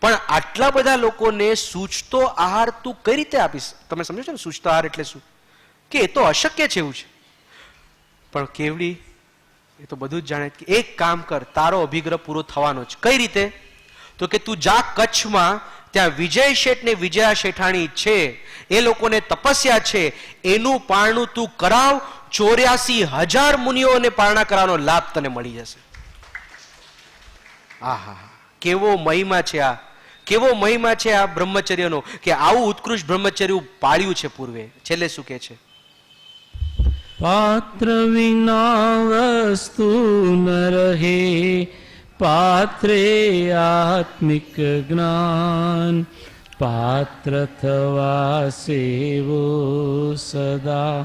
પણ આટલા બધા લોકોને સૂચતો આહાર તું કઈ રીતે આપીશ? તમે સમજો છો ને સૂચતો આહાર એટલે શું? કે એ તો અશક્ય છે એવું છે. પણ કેવડી એ તો બધું જ જાણે કે એક કામ કર, તારો અભિગ્રહ પૂરો થવાનો છે. કઈ રીતે? તો કે તું જા કચ્છમાં, ત્યાં વિજય શેઠ ને વિજયા શેઠાણી છે, એ લોકોને તપસ્યા છે, એનું પારણું તું કરાવ. 84,000 મુનિઓને પારણા કરાવવાનો લાભ તને મળી જશે. આહા, કેવો મહિમા છે આ, કેવો મહિમા છે આ બ્રહ્મચર્યનો, કે આવું ઉત્કૃષ્ટ બ્રહ્મચર્ય પાળ્યું છે પૂર્વે. છેલ્લે શું કહે છે? પાત્ર વિના વસ્તુ ન રહે, પાત્રે આત્મિક જ્ઞાન, પાત્ર થવા સેવો સદા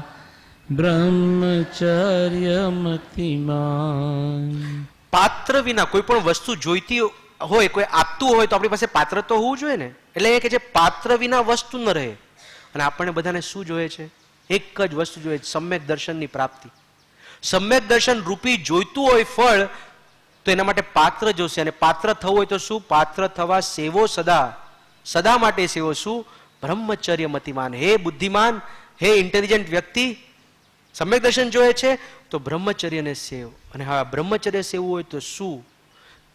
બ્રહ્મચર્ય મતિમાન. પાત્ર વિના કોઈ પણ વસ્તુ જોઈતી હોય, કોઈ આપતું હોય તો આપણી પાસે પાત્ર તો હોવું જોઈએ ને. એટલે એ કે છે પાત્ર વિના વસ્તુ ન રહે. અને આપણને બધાને શું જોઈએ છે? એક જ વસ્તુ જોઈએ, સમ્યક દર્શનની પ્રાપ્તિ. સમ્યક દર્શન રૂપી જોઈતું હોય ફળ, તો એના માટે પાત્ર જોશે. અને પાત્ર થવું હોય તો શું? પાત્ર થવા સેવો સદા, સદા માટે સેવો. શું? બ્રહ્મચર્ય મતિમાન. હે બુદ્ધિમાન, હે ઇન્ટેલિજન્ટ વ્યક્તિ, સમ્યક દર્શન જોઈએ છે તો બ્રહ્મચર્યને સેવ. અને હા, બ્રહ્મચર્ય સેવવું હોય તો શું?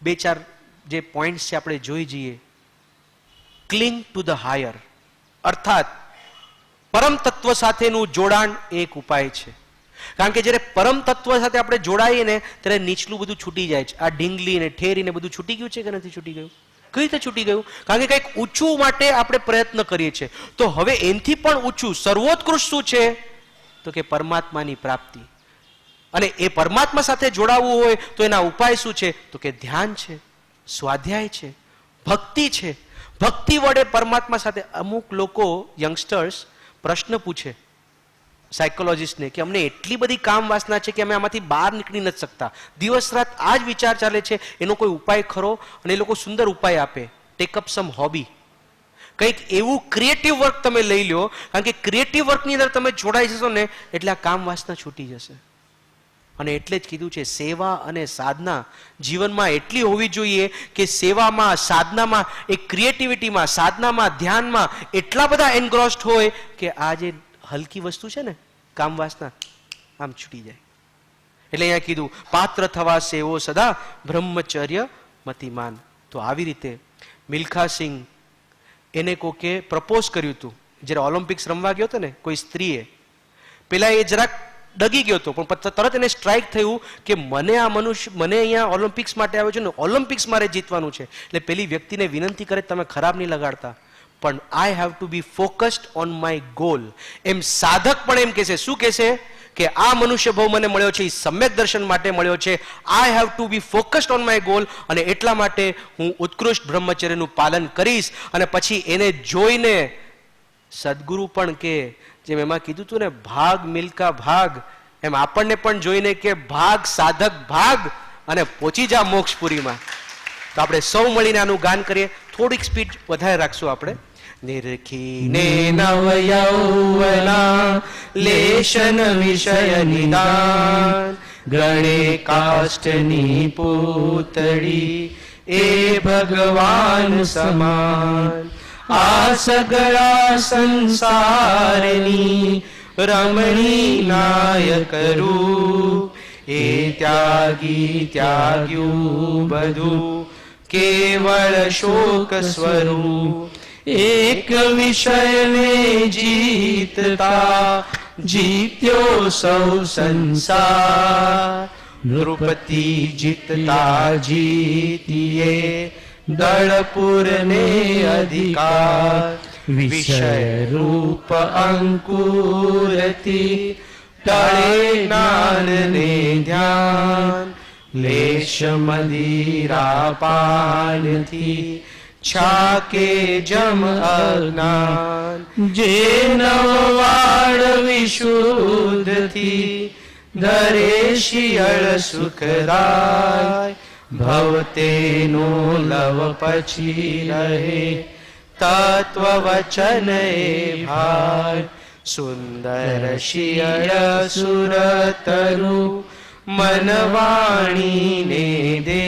2-4 જે પોઈન્ટ્સ છે આપણે જોઈ જઈએ. ક્લિંગ ટુ ધ હાયર, અર્થાત પરમ તત્વ સાથેનું જોડાણ એક ઉપાય છે. કારણ કે જ્યારે પરમ તત્વ સાથે આપણે જોડાઈએ ને ત્યારે નીચલું બધું છૂટી જાય છે. આ ઢીંગલી ને ઠેરી ને બધું છૂટી ગયું છે કે નથી છૂટી ગયું? કઈ રીતે છૂટી ગયું? કારણ કે કંઈક ઊંચું માટે આપણે પ્રયત્ન કરીએ છીએ. તો હવે એનથી પણ ઊંચું સર્વોત્કૃષ્ટ શું છે? તો કે પરમાત્માની પ્રાપ્તિ. અને એ પરમાત્મા સાથે જોડાવવું હોય તો એના ઉપાય શું છે? તો કે ધ્યાન છે, સ્વાધ્યાય છે, ભક્તિ છે. ભક્તિ વડે પરમાત્મા સાથે. અમુક લોકો યંગસ્ટર્સ પ્રશ્ન પૂછે સાયકોલોજીસ્ટને કે અમને એટલી બધી કામ વાસના છે કે અમે આમાંથી બહાર નીકળી નથી શકતા, દિવસ રાત આ જ વિચાર ચાલે છે, એનો કોઈ ઉપાય ખરો? અને એ લોકો સુંદર ઉપાય આપે. ટેક અપ સમ હોબી, કંઈક એવું ક્રિએટિવ વર્ક તમે લઈ લો. કારણ કે ક્રિએટિવ વર્કની અંદર તમે જોડાઈ જશો ને એટલે આ કામ વાસના છૂટી જશે. અને એટલે જ કીધું છે સેવા અને સાધના જીવનમાં એટલી હોવી જોઈએ કે સેવામાં, સાધનામાં, એક ક્રિએટિવિટીમાં, સાધનામાં, ધ્યાનમાં એટલા બધા એનગ્રોસ્ડ હોય કે આ જે હલકી વસ્તુ છે ને કામ વાસના, આમ છૂટી જાય. એટલે અહીંયા કીધું પાત્ર થવા સેવો સદા બ્રહ્મચર્ય મતિમાન. તો આવી રીતે મિલ્ખા સિંહ, એને કોકે પ્રપોઝ કર્યું હતું જ્યારે ઓલિમ્પિક્સ રમવા ગયો હતો ને કોઈ સ્ત્રીએ. પેલા એ જરાક ડગી ગયો હતો, પણ તરત એને સ્ટ્રાઇક થયું કે મને આ મનુષ્ય, મને અહીંયા ઓલિમ્પિક્સ માટે આવ્યો છે ને ઓલિમ્પિક્સ મારે જીતવાનું છે. એટલે પેલી વ્યક્તિને વિનંતી કરે તમે ખરાબ નહીં લગાડતા, પણ I have to be focused on my goal. એમ સાધક પણ એમ કહેશે, શું કહેશે કે આ મનુષ્ય ભાવ મને મળ્યો છે એ સમ્યક દર્શન માટે મળ્યો છે. I have to be focused on my goal, અને એટલા માટે હું ઉત્કૃષ્ટ બ્રહ્મચર્યનું પાલન કરીશ. અને પછી એને જોઈને સદગુરુ પણ કે, જેમ એમાં કીધું હતું ને ભાગ મિલકા ભાગ, એમ આપણને પણ જોઈને કે ભાગ સાધક ભાગ અને પહોંચી જા મોક્ષપુરીમાં. તો આપણે સૌ મળીને આનું ગાન કરીએ. થોડીક સ્પીડ વધારે રાખશું આપણે. નિરખીને નવ યૌવના લેશન વિષય નિદાન, ગણે કાષ્ટની પૂતળી એ ભગવાન સમાન. આ સગળા સંસારની રમણી નાયક રૂપ, એ ત્યાગી ત્યાગ્યું બધું કેવળ શોક સ્વરૂપ. એક વિષયને જીતતા જીત્યો સૌ સંસાર, નૃપતિ જીતતા જીતીએ દળપુરને અધિકાર. વિષય રૂપ અંકુરથી ટળે જ્ઞાનને ધ્યાન, લેશ મદિરા પાનથી છાકે જમ અજ્ઞાન. જે નવવાડ વિશુદ્ધથી ધરે શિયળ સુખદાય, ભવ તેનો લવ પછી રહે તત્વ વચન એ ભાય. સુંદર શિયળ સુરતરુ મન વાણીને દે,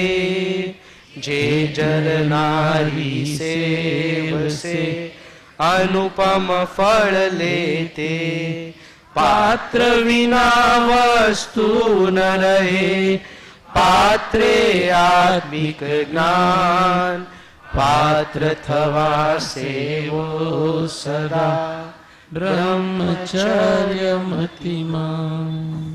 જે જરનારી સેવસે અનુપમ ફળ લેતે. પાત્ર વિના વસ્તુ ન રહે, પાત્રે આત્મિક જ્ઞાન. પાત્ર થવા સેવો સદા બ્રહ્મચર્ય મતિમાં.